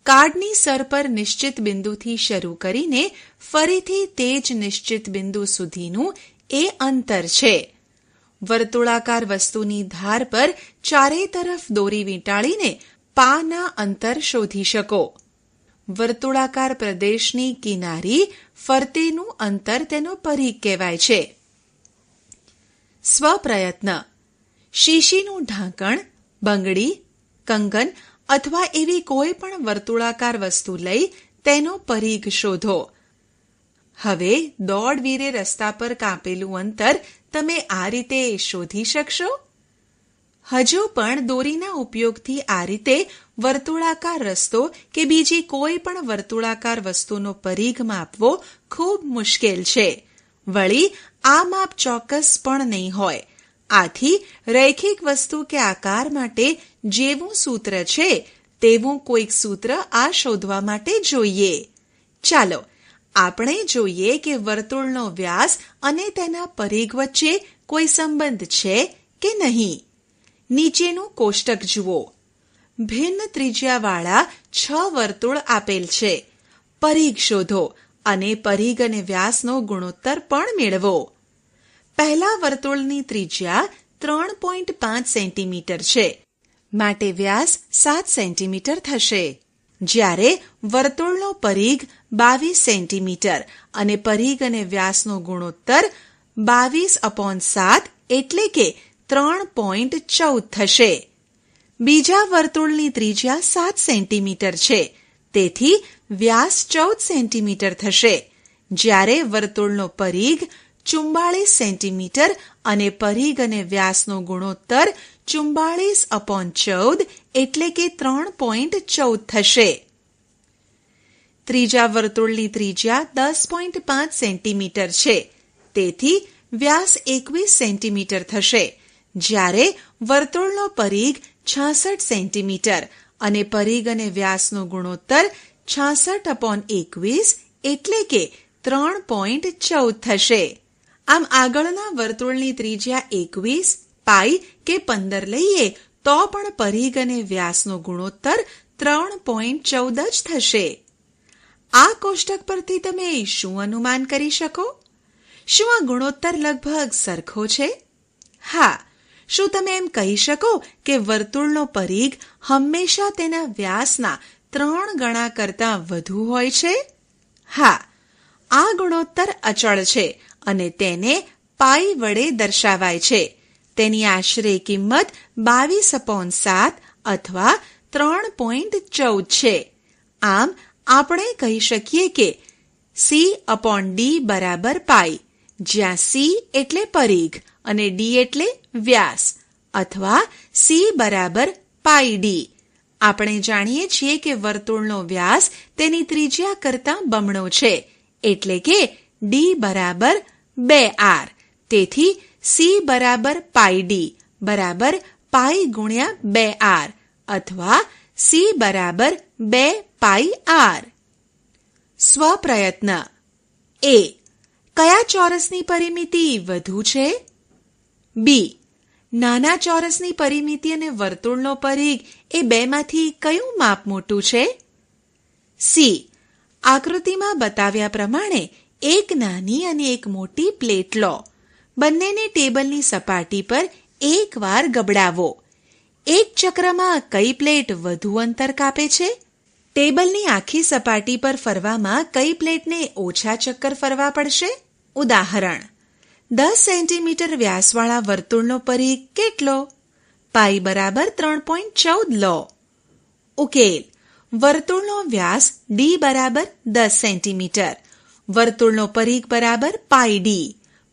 કાર્ડની સર પર નિશ્ચિત બિંદુથી શરૂ કરીને ફરીથી તે જ નિશ્ચિત બિંદુ સુધીનું એ અંતર છે. વર્તુળાકાર વસ્તુની ધાર પર ચારે તરફ દોરી વીંટાળીને પાના અંતર શોધી શકો. વર્તુળાકાર પ્રદેશની કિનારી ફરતેનું અંતર તેનો પરિઘ કહેવાય છે. સ્વપ્રયત્ન: શીશીનું ઢાંકણ, બંગડી, કંગન અથવા એવી કોઈ પણ વર્તુળાકાર વસ્તુ લઈ તેનો પરિઘ શોધો. હવે દોડવીરે રસ્તા પર કાપેલું અંતર તમે આ રીતે શોધી શકશો? હજુ પણ દોરીના ઉપયોગથી આ રીતે વર્તુળાકાર રસ્તો કે બીજી કોઈ પણ વર્તુળાકાર વસ્તુનો પરિઘ માપવો ખૂબ મુશ્કેલ છે. વળી આ માપ ચોક્કસ પણ નહીં હોય. આથી રૈખિક વસ્તુ કે આકાર માટે જેવું સૂત્ર છે તેવું કોઈક સૂત્ર આ શોધવા માટે જોઈએ. ચાલો આપણે જોઈએ કે વર્તુળનો વ્યાસ અને તેના પરિઘ વચ્ચે કોઈ સંબંધ છે કે નહીં. નીચેનું કોષ્ટક જુઓ. ભિન્ન ત્રિજ્યાવાળા 6 વર્તુળ આપેલ છે. પરિઘ શોધો અને પરિઘ અને વ્યાસનો ગુણોત્તર પણ મેળવો. પહેલા વર્તુળની ત્રિજ્યા 3.5 સેન્ટીમીટર છે, માટે વ્યાસ 7 સેન્ટીમીટર થશે. જ્યારે વર્તુળનો પરિઘ 22 સેન્ટીમીટર અને પરિઘ અને વ્યાસનો ગુણોત્તર 22/7 એટલે કે 3.14 થશે. બીજા વર્તુળની ત્રિજ્યા 7 સેન્ટીમીટર છે, તેથી વ્યાસ 14 સેન્ટીમીટર થશે. જ્યારે વર્તુળનો પરિઘ 44 સેન્ટીમીટર અને પરિઘ અને વ્યાસનો ગુણોત્તર 44/14 એટલે કે 3.14 થશે. ત્રીજા વર્તુળની ત્રિજ્યા 10.5 સેન્ટીમીટર છે, તેથી વ્યાસ 21 સેન્ટીમીટર થશે. જ્યારે વર્તુળનો પરિઘ 66 સેન્ટીમીટર અને પરિઘ અને વ્યાસનો ગુણોત્તર 66/21 એટલે કે 3.14 થશે. આમ આગળના વર્તુળની ત્રિજ્યા 21, પાઈ કે 15 લઈએ તો પણ પરિઘ અને વ્યાસનો ગુણોત્તર 3.14 જ થશે. આ કોષ્ટક પરથી તમે શું અનુમાન કરી શકો? શું આ ગુણોત્તર લગભગ સરખો છે? હા. શું તમે એમ કહી શકો કે વર્તુળનો પરિઘ હંમેશા તેના વ્યાસના 3 ગણા કરતાં વધુ હોય છે? હા. આ ગુણોત્તર અચળ છે અને તેને પાઈ વડે દર્શાવાય છે. તેની આશરે કિંમત 22/7 અથવા 3.14 છે. આમ આપણે કહી શકીએ કે C/D બરાબર પાઈ, જ્યાં C એટલે પરિઘ અને D એટલે વ્યાસ, અથવા C બરાબર પાઈ D. આપણે જાણીએ છીએ કે વર્તુળનો વ્યાસ તેની ત્રિજ્યા કરતાં બમણો છે, એટલે કે D બરાબર 2R. તેથી C બરાબર પાઈ D બરાબર પાઈ ગુણ્યા 2R અથવા C બરાબર 2 પાઈ R. સ્વપ્રયત્ન. A. કયા ચોરસની પરિમિતિ વધુ છે? B. નાના ચોરસની પરિમિતિ અને વર્તુળનો પરિઘ એ બેમાંથી કયું માપ મોટું છે? C. આકૃતિમાં બતાવ્યા પ્રમાણે એક નાની અને એક મોટી પ્લેટ લો. બંનેને ટેબલની સપાટી પર એકવાર ગબડાવો. એક ચક્રમાં કઈ પ્લેટ વધુ અંતર કાપે છે? ટેબલની આખી સપાટી પર ફરવામાં કઈ પ્લેટને ઓછા ચક્કર ફરવા પડશે? ઉદાહરણ: 10 સેન્ટીમીટર વ્યાસવાળા વર્તુળનો પરિઘ કેટલો? પાઈ બરાબર 3.14 લો. ઉકેલ: વર્તુળનો વ્યાસ D બરાબર 10 સેન્ટીમીટર, વર્તુળનો પરિઘ બરાબર પાઈ D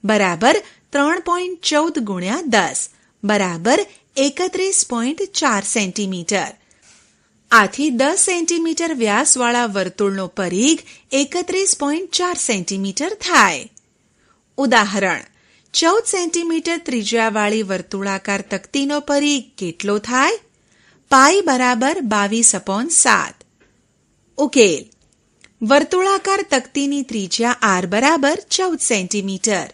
બરાબર 3.14 ગુણ્યા 10 બરાબર 31.4 સેન્ટીમીટર. આથી 10 સેન્ટીમીટર વ્યાસવાળા વર્તુળનો પરિઘ 31.4 સેન્ટીમીટર થાય. ઉદાહરણ: 14 સેન્ટીમીટર ત્રિજ્યાવાળી વર્તુળાકાર તકતીનો પરિઘ કેટલો થાય? પાઈ બરાબર 22/7. ઉકેલ: વર્તુળાકાર તકતીની ત્રિજ્યા R બરાબર 14 સેન્ટીમીટર.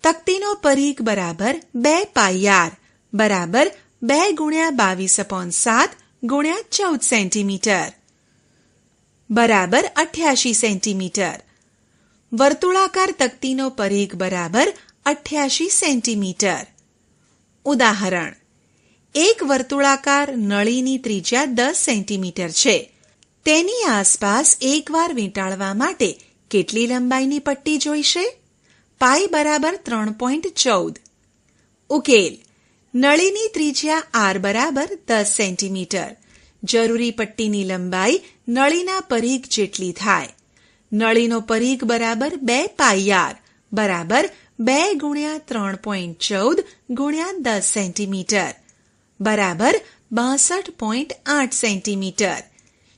તકતીનો પરિઘ બરાબર 2 પાઈ R બરાબર 2 ગુણ્યા 22/7 ગુણ્યા 14 સેન્ટીમીટર બરાબર 88 સેન્ટીમીટર. વર્તુળાકાર તકતીનો પરિઘ બરાબર 88 સેન્ટીમીટર. ઉદાહરણ: એક વર્તુળાકાર નળીની ત્રિજ્યા 10 સેન્ટીમીટર છે. તેની આસપાસ એકવાર વીંટાળવા માટે કેટલી લંબાઈની પટ્ટી જોઈશે? પાઈ બરાબર 3.14. ઉકેલ: નળીની ત્રિજ્યા R બરાબર 10 સેન્ટીમીટર. જરૂરી પટ્ટીની લંબાઈ નળીના પરિઘ જેટલી થાય. નળીનો પરિઘ બરાબર 2 પાઈ R બરાબર 2 ગુણ્યા 3.14 ગુણ્યા 10 સેન્ટીમીટર બરાબર 62.8 સેન્ટીમીટર.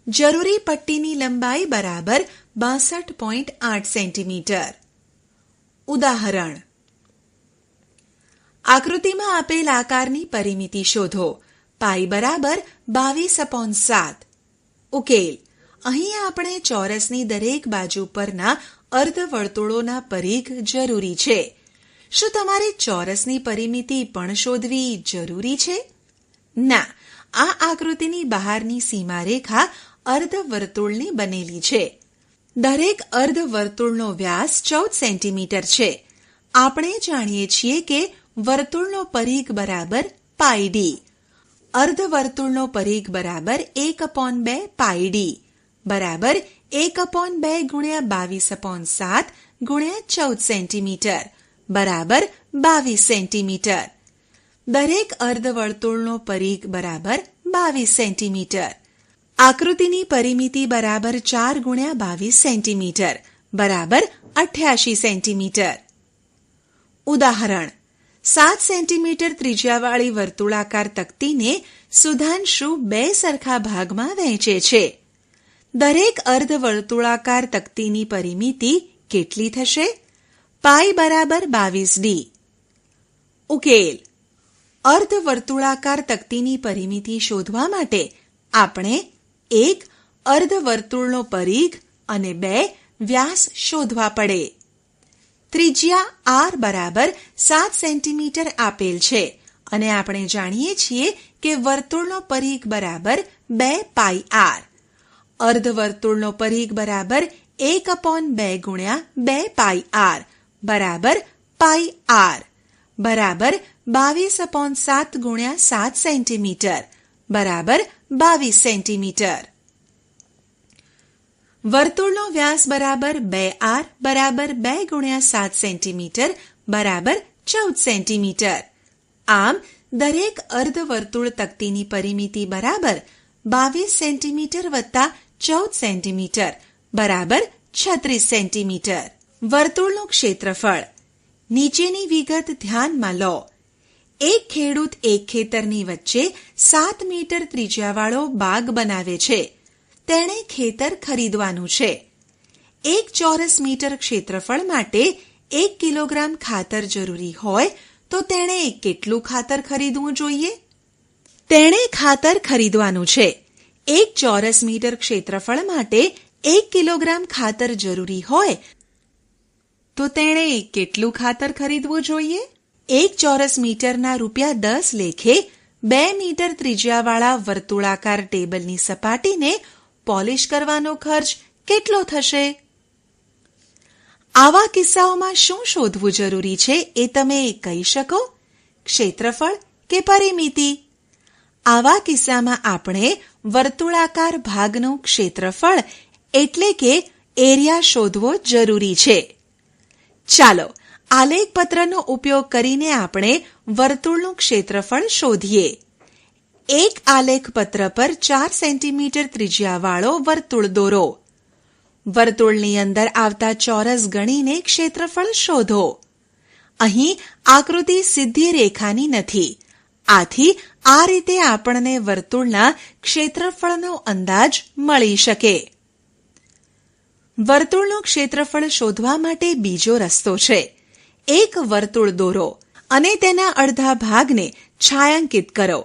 જરૂરી પટ્ટીની લંબાઈ બરાબર 62.8 સેન્ટીમીટર. ઉદાહરણ: આકૃતિમાં આપેલ આકારની પરિમિતિ શોધો. પાઈ બરાબર 22/7. ઉકેલ: અહીં આપણે ચોરસની દરેક બાજુ પરના અર્ધવર્તુળોના પરિઘ જરૂરી છે. શું તમારે ચોરસની પરિમિતિ પણ શોધવી જરૂરી છે? ના, આ આકૃતિની બહારની સીમારેખા અર્ધવર્તુળની બનેલી છે. દરેક અર્ધવર્તુળનો વ્યાસ 14 સેન્ટીમીટર છે. આપણે જાણીએ છીએ કે વર્તુળનો પરિઘ બરાબર પાઈ ડી. અર્ધવર્તુળનો પરિઘ બરાબર 1/2 પાઈ ડી બરાબર 1/2 ગુણ્યા 22/7 ગુણ્યા 14 સેન્ટીમીટર બરાબર 22 સેન્ટીમીટર. દરેક અર્ધવર્તુળનો પરિઘ બરાબર 22 સેન્ટીમીટર. આકૃતિની પરિમિતિ બરાબર 4 ગુણ્યા 22 સેન્ટીમીટર બરાબર 88 સેન્ટીમીટર. ઉદાહરણ: 7 સેન્ટીમીટર ત્રિજ્યાવાળી વર્તુળાકાર તક્તીને સુધાંશુ 2 સરખા ભાગમાં વહેંચે છે. દરેક અર્ધવર્તુળાકાર તક્તીની પરિમિતિ કેટલી થશે? પાઈ બરાબર 22 ડી. ઉકેલ: અર્ધવર્તુળાકાર તક્તીની પરિમિતિ શોધવા માટે આપણે 1. અર્ધવર્તુળનો પરિઘ અને 2. વ્યાસ શોધવા પડે. ત્રિજ્યા r બરાબર 7 સેન્ટીમીટર આપેલ છે અને આપણે જાણીએ છીએ કે વર્તુળનો પરિઘ બરાબર 2 પાઈ r. અર્ધવર્તુળનો પરિઘ બરાબર 1/2 ગુણ્યા 2 પાઈ r બરાબર પાઈ r બરાબર 22/7 ગુણ્યા 7 સેન્ટીમીટર બરાબર 22 સેન્ટીમીટર. વર્તુળનો વ્યાસ બરાબર 2r બરાબર 2 ગુણ્યા 7 સેન્ટીમીટર બરાબર 14 સેન્ટીમીટર. આમ દરેક અર્ધવર્તુળ તક્તીની પરિમિતિ બરાબર 22 સેન્ટીમીટર વત્તા 14 સેન્ટીમીટર બરાબર 36 સેન્ટીમીટર. વર્તુળનું ક્ષેત્રફળ. નીચેની વિગત ધ્યાનમાં લો. એક ખેડૂત એક ખેતરની વચ્ચે 7 મીટર ત્રિજ્યાવાળો બાગ બનાવે છે. તેણે ખેતર ખરીદવાનું છે. 1 ચોરસ મીટર ક્ષેત્રફળ માટે 1 કિલોગ્રામ ખાતર જરૂરી હોય તો તેણે કેટલું ખાતર ખરીદવું જોઈએ? તેણે ખાતર ખરીદવાનું છે. 1 ચોરસ મીટર ક્ષેત્રફળ માટે 1 કિલોગ્રામ ખાતર જરૂરી હોય તો તેણે કેટલું ખાતર ખરીદવું જોઈએ? 1 ચોરસ મીટરના ₹10 લેખે 2 મીટર ત્રિજ્યાવાળા વર્તુળાકાર ટેબલની સપાટીને પોલિશ કરવાનો ખર્ચ કેટલો થશે? આવા કિસ્સાઓમાં શું શોધવું જરૂરી છે એ તમે કહી શકો? ક્ષેત્રફળ કે પરિમિતિ? આવા કિસ્સામાં આપણે વર્તુળાકાર ભાગનું ક્ષેત્રફળ એટલે કે એરિયા શોધવો જરૂરી છે. ચાલો આલેખપત્રનો ઉપયોગ કરીને આપણે વર્તુળનું ક્ષેત્રફળ શોધીએ. એક આલેખપત્ર પર 4 સેન્ટીમીટર ત્રિજ્યાવાળો વર્તુળ દોરો. વર્તુળની અંદર આવતા ચોરસ ગણીને ક્ષેત્રફળ શોધો. અહીં આકૃતિ સીધી રેખાની નથી. આથી આ રીતે આપણને વર્તુળના ક્ષેત્રફળનો અંદાજ મળી શકે. વર્તુળનું ક્ષેત્રફળ શોધવા માટે બીજો રસ્તો છે. એક વર્તુળ દોરો અને તેના અડધા ભાગને છાયાંકિત કરો.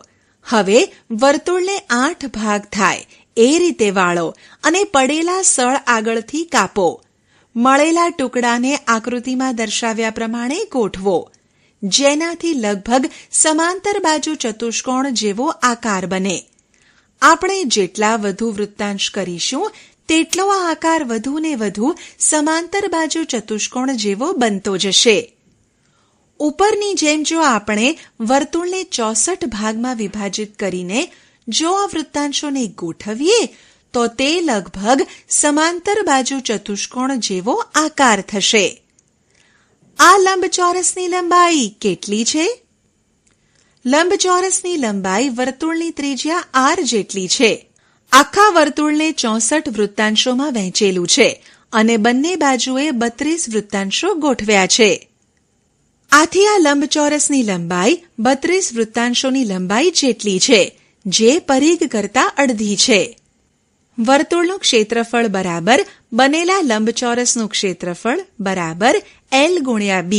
હવે વર્તુળને 8 ભાગ થાય એ રીતે વાળો અને પડેલા સળ આગળથી કાપો. મળેલા ટુકડાને આકૃતિમાં દર્શાવ્યા પ્રમાણે ગોઠવો, જેનાથી લગભગ સમાંતર બાજુ ચતુષ્કોણ જેવો આકાર બને. આપણે જેટલા વધુ વૃત્તાંશ કરીશું તેટલો આ આકાર વધુ ને વધુ સમાંતર બાજુ ચતુષ્કોણ જેવો બનતો જશે. ઉપરની જેમ જો આપણે વર્તુળને 64 ભાગમાં વિભાજિત કરીને જો આ વૃત્તાંશોને ગોઠવીએ તો તે લગભગ સમાંતર બાજુ ચતુષ્કોણ જેવો આકાર થશે. આ લંબચોરસની લંબાઈ કેટલી છે? લંબચોરસની લંબાઈ વર્તુળની ત્રિજ્યા r જેટલી છે. આખા વર્તુળને 64 વૃત્તાંશોમાં વહેંચેલું છે અને બંને બાજુએ 32 વૃત્તાંશો ગોઠવ્યા છે. આથી આ લંબચોરસની લંબાઈ 32 વૃત્તાંશોની લંબાઈ જેટલી છે, જે પરિઘ કરતા અડધી છે. વર્તુળનું ક્ષેત્રફળ બરાબર બનેલા લંબચોરસનું ક્ષેત્રફળ બરાબર L ગુણ્યા B,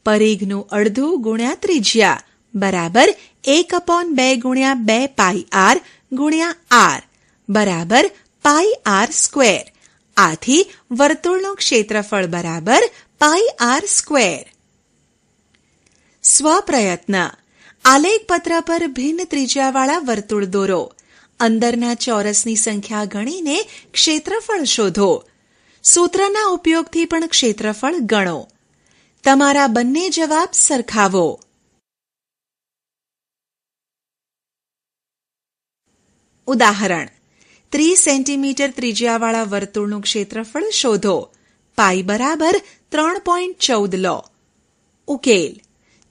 પરિઘનું અડધું ગુણ્યા ત્રિજ્યા બરાબર 1/2 ગુણ્યા 2 પાઈ r ગુણ્યા r બરાબર પાઈ r સ્ક્વેર. આથી વર્તુળનું ક્ષેત્રફળ બરાબર પાઈ r સ્ક્વેર. સ્વપ્રયત્ન. આલેખપત્ર પર ભિન્ન ત્રિજ્યાવાળા વર્તુળ દોરો. અંદરના ચોરસની સંખ્યા ગણીને ક્ષેત્રફળ શોધો. સૂત્રના ઉપયોગથી પણ ક્ષેત્રફળ ગણો. તમારા બંને જવાબ સરખાવો. ઉદાહરણ: 30 સેન્ટીમીટર ત્રિજ્યાવાળા વર્તુળનું ક્ષેત્રફળ શોધો. પાઈ બરાબર 3.14 લો. ઉકેલ: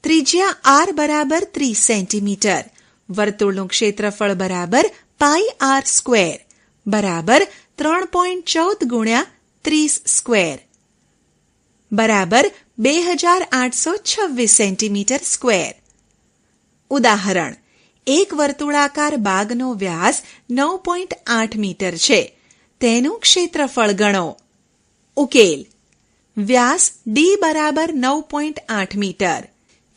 ત્રિજ્યા r બરાબર 30 સેન્ટીમીટર, વર્તુળનું ક્ષેત્રફળ બરાબર પાઈ r સ્ક્વેર બરાબર 3.14 ગુણ્યા 30 સ્ક્વેર બરાબર 2826 સેન્ટીમીટર સ્ક્વેર. ઉદાહરણ: એક વર્તુળાકાર બાગનો વ્યાસ 9.8 મીટર છે. તેનું ક્ષેત્રફળ ગણો. ઉકેલ: વ્યાસ d બરાબર 9.8 મીટર,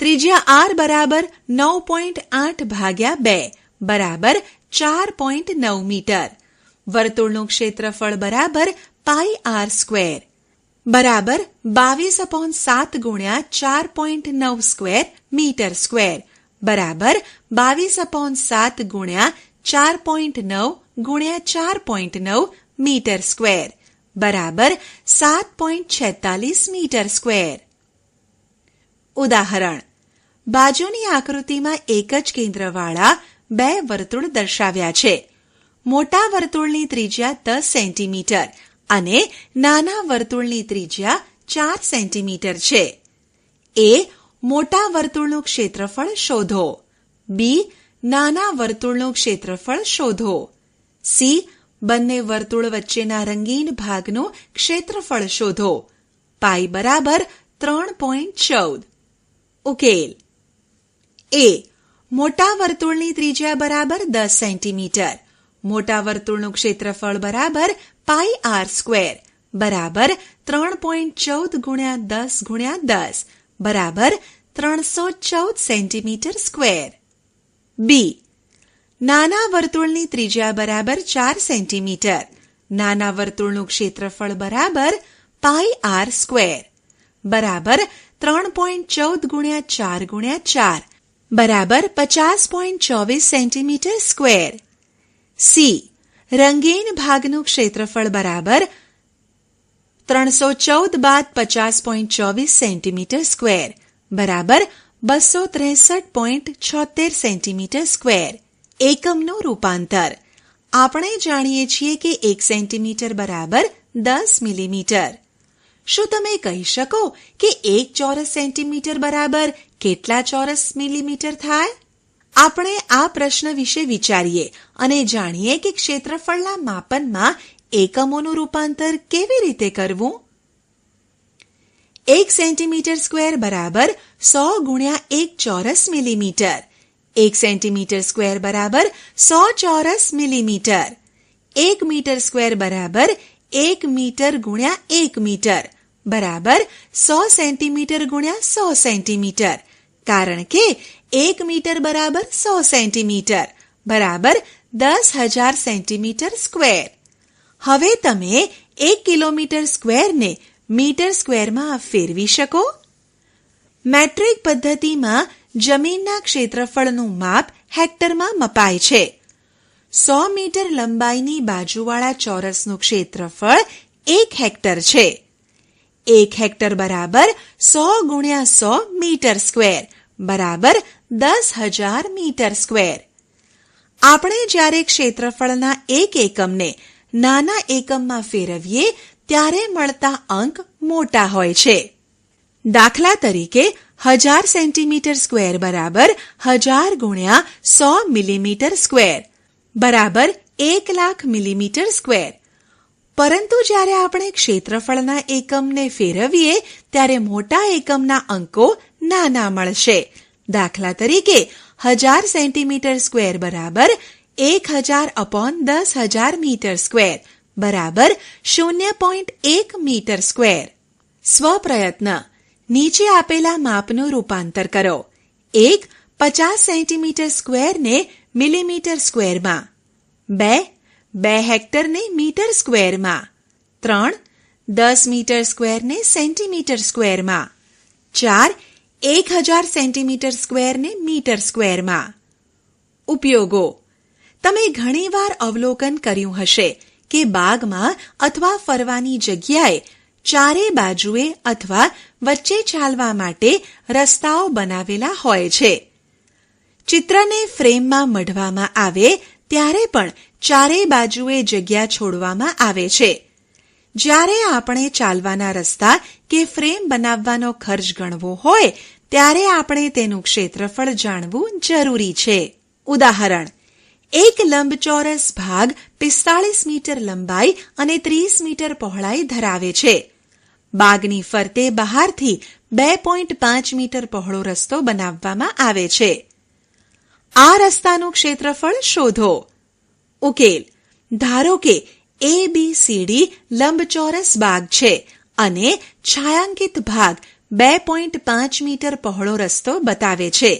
ત્રિજ્યા r બરાબર 9.8 ભાગ્યા 2 બરાબર 4.9 મીટર. વર્તુળનું ક્ષેત્રફળ બરાબર પાઈ r સ્ક્વેર બરાબર 22/7 ગુણ્યા 4.9 સ્ક્વેર મીટર સ્ક્વેર બરાબર 22/7 ગુણ્યા 4.9 ગુણ્યા 4.9 મીટર સ્ક્વેર બરાબર 7.46 મીટર સ્ક્વેર. ઉદાહરણ: બાજુની આકૃતિમાં એક જ કેન્દ્રવાળા બે વર્તુળ દર્શાવ્યા છે. મોટા વર્તુળની ત્રિજ્યા 10 સેન્ટીમીટર અને નાના વર્તુળની ત્રિજ્યા 4 સેન્ટીમીટર છે. એ. મોટા વર્તુળનું ક્ષેત્રફળ શોધો. બી. નાના વર્તુળનું ક્ષેત્રફળ શોધો. સી. બંને વર્તુળ વચ્ચેના રંગીન ભાગનું ક્ષેત્રફળ શોધો. પાઈ બરાબર 3.14. ઉકેલ: એ. મોટા વર્તુળની ત્રિજ્યા બરાબર 10 સેન્ટીમીટર, મોટા વર્તુળનું ક્ષેત્રફળ બરાબર પાઈ r સ્ક્વેર બરાબર 3.14 ગુણ્યા 10 ગુણ્યા 10 બરાબર 314 સેન્ટીમીટર સ્ક્વેર. બી. નાના વર્તુળની ત્રિજ્યા બરાબર 4 સેન્ટીમીટર, નાના વર્તુળનું ક્ષેત્રફળ બરાબર પાઈ r સ્ક્વેર બરાબર 3.14 ગુણ્યા 4 ગુણ્યા 4 બરાબર 50.24 સેન્ટીમીટર સ્ક્વેર. સી. રંગીન ભાગનું ક્ષેત્રફળ બરાબર 314 બાદ 50.24 સેન્ટીમીટર સ્ક્વેર બરાબર 263.76 સેન્ટીમીટર સ્ક્વેર. એકમનું રૂપાંતર: આપણે જાણીએ છીએ કે 1 સેન્ટીમીટર બરાબર 10 મિલીમીટર. શું તમે કહી શકો કે 1 ચોરસ સેન્ટીમીટર બરાબર કેટલા ચોરસ મિલીમીટર થાય? આપણે આ પ્રશ્ન વિશે વિચારીએ અને જાણીએ કે ક્ષેત્રફળના માપનમાં એકમોનું રૂપાંતર કેવી રીતે કરવું. 1 સેન્ટીમીટર સ્ક્વેર બરાબર 100 ગુણ્યા 1 ચોરસ મિલીમીટર. 1 સેન્ટીમીટર સ્ક્વેર બરાબર 100 ચોરસ મિલીમીટર. 1 મીટર સ્ક્વેર બરાબર 1 મીટર ગુણ્યા 1 મીટર બરાબર 100 સેન્ટીમીટર ગુણ્યા 100 સેન્ટીમીટર, કારણ કે 1 મીટર બરાબર 100 સેન્ટીમીટર બરાબર 10,000 સેન્ટીમીટર સ્ક્વેર. હવે તમે 1 કિલોમીટર સ્ક્વેરને મીટર સ્ક્વેરમાં ફેરવી શકો. મેટ્રિક પદ્ધતિમાં જમીનના ક્ષેત્રફળનું માપ હેક્ટરમાં મપાય છે. 100 મીટર લંબાઈની બાજુવાળા ચોરસનું ક્ષેત્રફળ 1 હેક્ટર છે. 1 હેક્ટર બરાબર 100 ગુણ્યા 100 મીટર સ્ક્વેર બરાબર 10,000 મીટર સ્ક્વેર. આપણે જ્યારે ક્ષેત્રફળના એક એકમને નાના એકમમાં ફેરવીએ ત્યારે મળતા અંક મોટા હોય છે. દાખલા તરીકે 1000 સેન્ટીમીટર સ્ક્વેર બરાબર 1000 ગુણ્યા 100 મિલીમીટર સ્ક્વેર બરાબર 1,00,000 મિલીમીટર સ્ક્વેર. પરંતુ જ્યારે આપણે ક્ષેત્રફળના એકમને ફેરવીએ ત્યારે મોટા એકમના અંકો નાના મળશે. દાખલા તરીકે 1000 સેન્ટીમીટર સ્ક્વેર બરાબર 1000/10,000 મીટર સ્ક્વેર બરાબર 0.1 મીટર સ્ક્વેર. સ્વપ્રયત્ન: નીચે આપેલા માપનું રૂપાંતર કરો. 1. 50 સેન્ટીમીટર સ્ક્વેરને મિલીમીટર સ્ક્વેરમાં. 2 હેક્ટરને મીટર સ્ક્વેરમાં. 3. 10 મીટર સ્ક્વેરને સેન્ટીમીટર સ્ક્વેરમાં. 4. 1000 સેન્ટીમીટર સ્ક્વેરને મીટર સ્ક્વેરમાં. ઉપયોગો: તમે ઘણીવાર અવલોકન કર્યું હશે કે બાગમાં અથવા ફરવાની જગ્યાએ ચારે બાજુએ અથવા વચ્ચે ચાલવા માટે રસ્તાઓ બનાવેલા હોય છે. ચિત્રને ફ્રેમમાં મઢવામાં આવે ત્યારે પણ ચારે બાજુએ જગ્યા છોડવામાં આવે છે. જ્યારે આપણે ચાલવાના રસ્તા કે ફ્રેમ બનાવવાનો ખર્ચ ગણવો હોય ત્યારે આપણે તેનું ક્ષેત્રફળ જાણવું જરૂરી છે. ઉદાહરણ: એક લંબચોરસ ભાગ 45 મીટર લંબાઈ અને 30 મીટર પહોળાઈ ધરાવે છે. બાગની ફરતે બહારથી 2.5 મીટર પહોળો રસ્તો બનાવવામાં આવે છે. આ રસ્તાનું ક્ષેત્રફળ શોધો. ઉકેલ: ધારો કે ABCD લંબચોરસ બાગ છે અને છાયાંકિત ભાગ 2.5 મીટર પહોળો રસ્તો બતાવે છે.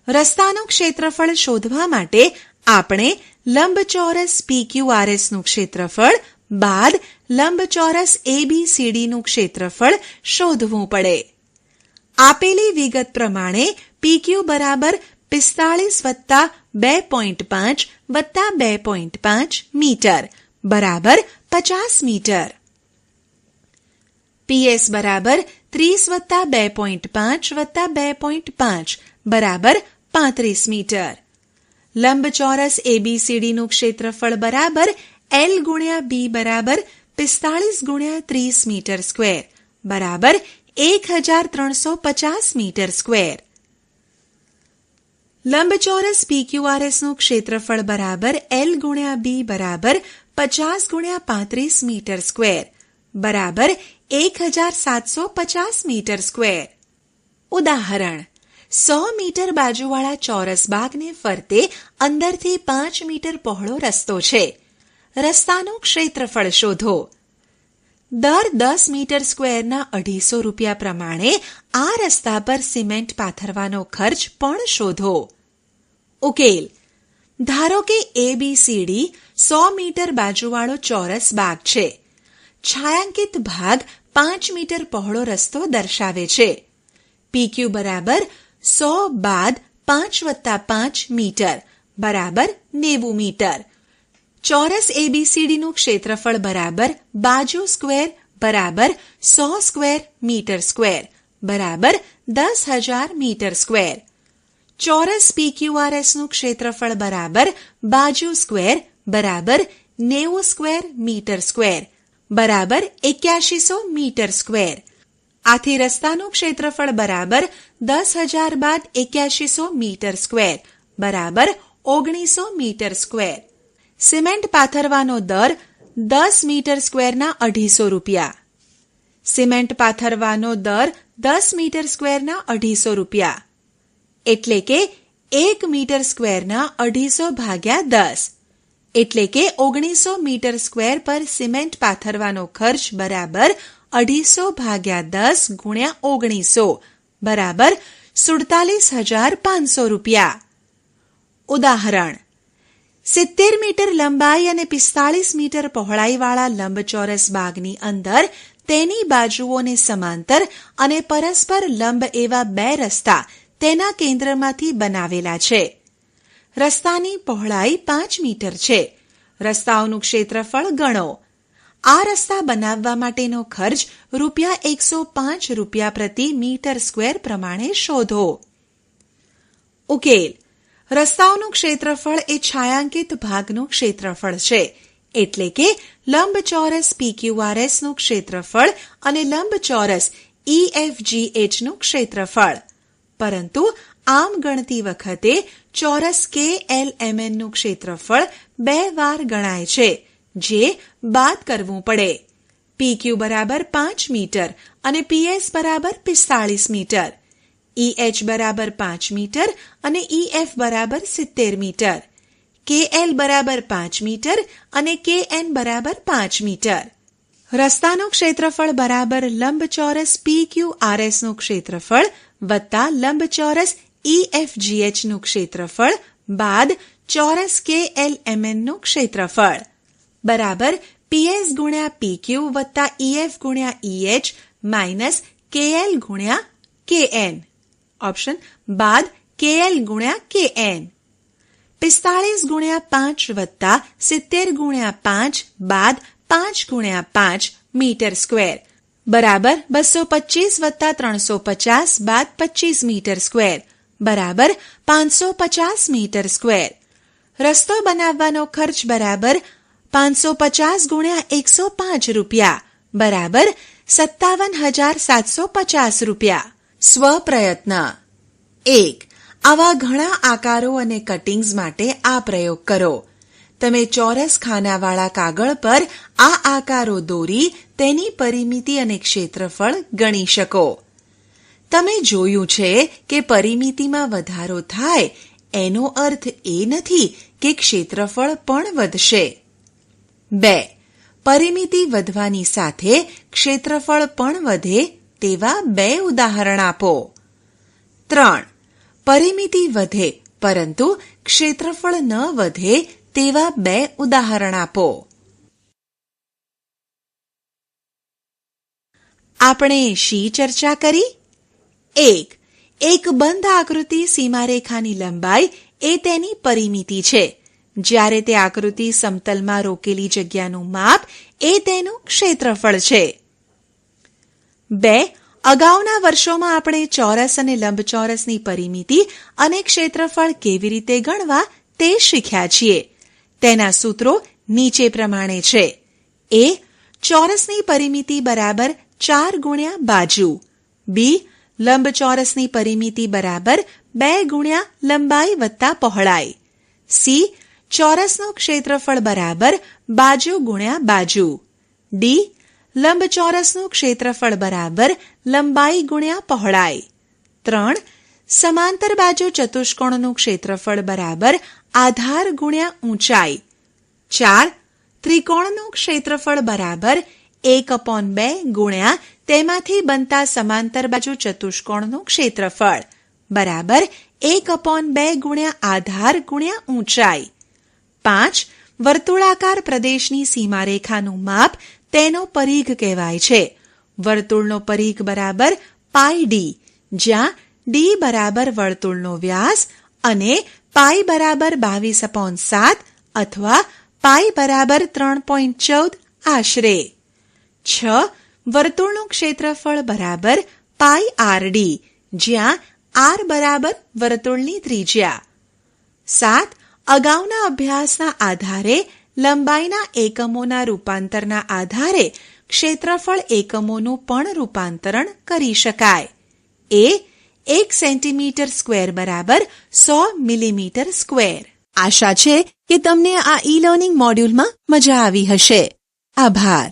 રસ્તાનું ક્ષેત્રફળ શોધવા માટે આપણે લંબચોરસ PQRS નું ક્ષેત્રફળ બાદ લંબચોરસ ABCD નું ક્ષેત્રફળ શોધવું પડે. આપેલી વિગત પ્રમાણે PQ બરાબર 45 + 2.5 + 2.5 મીટર બરાબર 50 મીટર. PS બરાબર 30 + 2.5 + 2.5 બરાબર 35 મીટર. લંબચોરસ ABCD નું ક્ષેત્રફળ બરાબર L × B બરાબર 45 × 30 મીટર સ્ક્વેર બરાબર 1350 મીટર સ્ક્વેર. લંબચોરસ PQRS નું ક્ષેત્રફળ બરાબર L × B બરાબર 50 × 35 મીટર સ્ક્વેર બરાબર 1750 મીટર સ્ક્વેર. ઉદાહરણ: 100 મીટર બાજુવાળા ચોરસ બાગને ફરતે અંદરથી 5 મીટર પહોળો રસ્તો છે. રસ્તાનું ક્ષેત્રફળ શોધો. દર 10 મીટર સ્ક્વેરના 250 રૂપિયા પ્રમાણે આ રસ્તા પર સિમેન્ટ પાથરવાનો ખર્ચ પણ શોધો. ઉકેલ: ધારો કે ABCD 100 મીટર બાજુવાળો ચોરસ બાગ છે. છાયાંકિત ભાગ 5 મીટર પહોળો રસ્તો દર્શાવે છે. PQ બરાબર 100 બાદ 5 + 5 મીટર બરાબર 90 મીટર. ચોરસ ABCD નું ક્ષેત્રફળ બરાબર બાજુ સ્ક્વેર બરાબર 100 સ્ક્વેર મીટર સ્ક્વેર બરાબર 10,000 મીટર સ્ક્વેર. ચોરસ PQRS નું ક્ષેત્રફળ બરાબર બાજુ સ્ક્વેર બરાબર 90 સ્ક્વેર મીટર સ્ક્વેર બરાબર 8100 મીટર સ્ક્વેર. આથી રસ્તાનું ક્ષેત્રફળ બરાબર 10,000 બાદ 8100 મીટર સ્ક્વેર બરાબર 1900 મીટર સ્ક્વેર. સિમેન્ટ પાથરવાનો દર 10 મીટર સ્ક્વેરના 250 રૂપિયા. સિમેન્ટ પાથરવાનો દર 10 મીટર સ્ક્વેરના 250 રૂપિયા. એટલે કે 1 મીટર સ્ક્વેરના 250 ભાગ્યા 10 એટલે કે 1900 મીટર સ્ક્વેર પર સિમેન્ટ પાથરવાનો ખર્ચ બરાબર 250 ભાગ્યા 10 ગુણ્યા 1900 બરાબર 47,500 રૂપિયા. ઉદાહરણ: 70 મીટર લંબાઈ અને 45 મીટર પહોળાઈવાળા લંબચોરસ બાગની અંદર તેની બાજુઓને સમાંતર અને પરસ્પર લંબ એવા 2 રસ્તા તેના કેન્દ્રમાંથી બનાવેલા છે. રસ્તાની પહોળાઈ 5 મીટર છે. રસ્તાઓનું ક્ષેત્રફળ ગણો. આ રસ્તા બનાવવા માટેનો ખર્ચ ₹105 પ્રતિ મીટર સ્ક્વેર પ્રમાણે શોધો. ઉકેલ: રસ્તાઓનું ક્ષેત્રફળ એ છાયાંકિત ભાગનું ક્ષેત્રફળ છે. એટલે કે લંબચોરસ PQRS નું ક્ષેત્રફળ અને લંબચોરસ EFGH નું ક્ષેત્રફળ. પરંતુ આમ ગણતી વખતે ચોરસ KLMN નું ક્ષેત્રફળ 2 વાર ગણાય છે, જે બાદ કરવું પડે. PQ બરાબર 5 મીટર અને PS બરાબર 45 મીટર. EH બરાબર 5 મીટર અને EF બરાબર 70 મીટર. KL બરાબર 5 મીટર અને KN બરાબર 5 મીટર. રસ્તાનું ક્ષેત્રફળ બરાબર લંબચોરસ PQRS નું ક્ષેત્રફળ વત્તા લંબચોરસ EFGH નું ક્ષેત્રફળ બાદ ચોરસ KLMN નું ક્ષેત્રફળ બરાબર PS ગુણ્યા PQ વત્તા EF ગુણ્યા EH માઇનસ KL ગુણ્યા KN. ઓપ્શન બાદ KL ગુણ્યા KN. 45 ગુણ્યા 5 વત્તા 70 ગુણ્યા 5 બાદ 5 ગુણ્યા 5 મીટર સ્ક્વેર બરાબર 225 વત્તા 350 બાદ 25 મીટર સ્ક્વેર બરાબર 550 મીટર સ્ક્વેર. રસ્તો બનાવવાનો ખર્ચ બરાબર 550 ગુણ્યા 105 રૂપિયા બરાબર 57,750 રૂપિયા. સ્વપ્રયત્ન 1. આવા ઘણા આકારો અને કટિંગ્સ માટે આ પ્રયોગ કરો. તમે ચોરસ ખાનાવાળા કાગળ પર આ આકારો દોરી તેની પરિમિતિ અને ક્ષેત્રફળ ગણી શકો. તમે જોયું છે કે પરિમિતિમાં વધારો થાય એનો અર્થ એ નથી કે ક્ષેત્રફળ પણ વધશે. 2. પરિમિતિ વધવાની સાથે ક્ષેત્રફળ પણ વધે તેવા 2 ઉદાહરણ આપો. 3. પરિમિતિ વધે પરંતુ ક્ષેત્રફળ ન વધે તેવા 2 ઉદાહરણ આપો. આપણે શી ચર્ચા કરી? 1. એક બંધ આકૃતિ સીમારેખાની લંબાઈ એ તેની પરિમિતિ છે, જ્યારે તે આકૃતિ સમતલમાં રોકેલી જગ્યાનું માપ એ તેનું ક્ષેત્રફળ છે. 2. અગાઉના વર્ષોમાં આપણે ચોરસ અને લંબચોરસની પરિમિતિ અને ક્ષેત્રફળ કેવી રીતે ગણવા તે શીખ્યા છીએ. તેના સૂત્રો નીચે પ્રમાણે છે. a. ચોરસની પરિમિતિ બરાબર 4 ગુણ્યા બાજુ. b. લંબચોરસની પરિમિતિ બરાબર 2 ગુણ્યા લંબાઈ વત્તા પહોળાઈ. c. ચોરસનું ક્ષેત્રફળ બરાબર બાજુ ગુણ્યા બાજુ. d. લંબચોરસનું ક્ષેત્રફળ બરાબર લંબાઈ ગુણ્યા પહોળાઈ. 3. સમાંતર બાજુ ચતુષ્કોણનું ક્ષેત્રફળ બરાબર આધાર ગુણ્યા ઊંચાઈ. 4. ત્રિકોણનું ક્ષેત્રફળ બરાબર 1/2 ગુણ્યા તેમાંથી બનતા સમાંતર બાજુ ચતુષ્કોણનું ક્ષેત્રફળ બરાબર 1/2 ગુણ્યા આધાર ગુણ્યા ઊંચાઈ. 5. વર્તુળાકાર પ્રદેશની સીમારેખાનું માપ તેનો પરિઘ કહેવાય છે. વર્તુળનો પરિઘ બરાબર πd, જ્યાં d બરાબર વર્તુળનો વ્યાસ અને પાઈ બરાબર 22/7 અથવા પાઈ બરાબર 3.14 આશરે. 6. વર્તુળનું ક્ષેત્રફળ બરાબર પાઈ rd, જ્યાં r બરાબર વર્તુળની ત્રિજ્યા. 7. અગાઉના અભ્યાસના આધારે લંબાઈના એકમોના રૂપાંતરના આધારે ક્ષેત્રફળ એકમોનું પણ રૂપાંતરણ કરી શકાય. એ 1 સેન્ટીમીટર સ્ક્વેર બરાબર 100 મિલીમીટર સ્ક્વેર. આશા છે કે તમને આ ઈ લર્નિંગ મોડ્યુલમાં મજા આવી હશે. આભાર.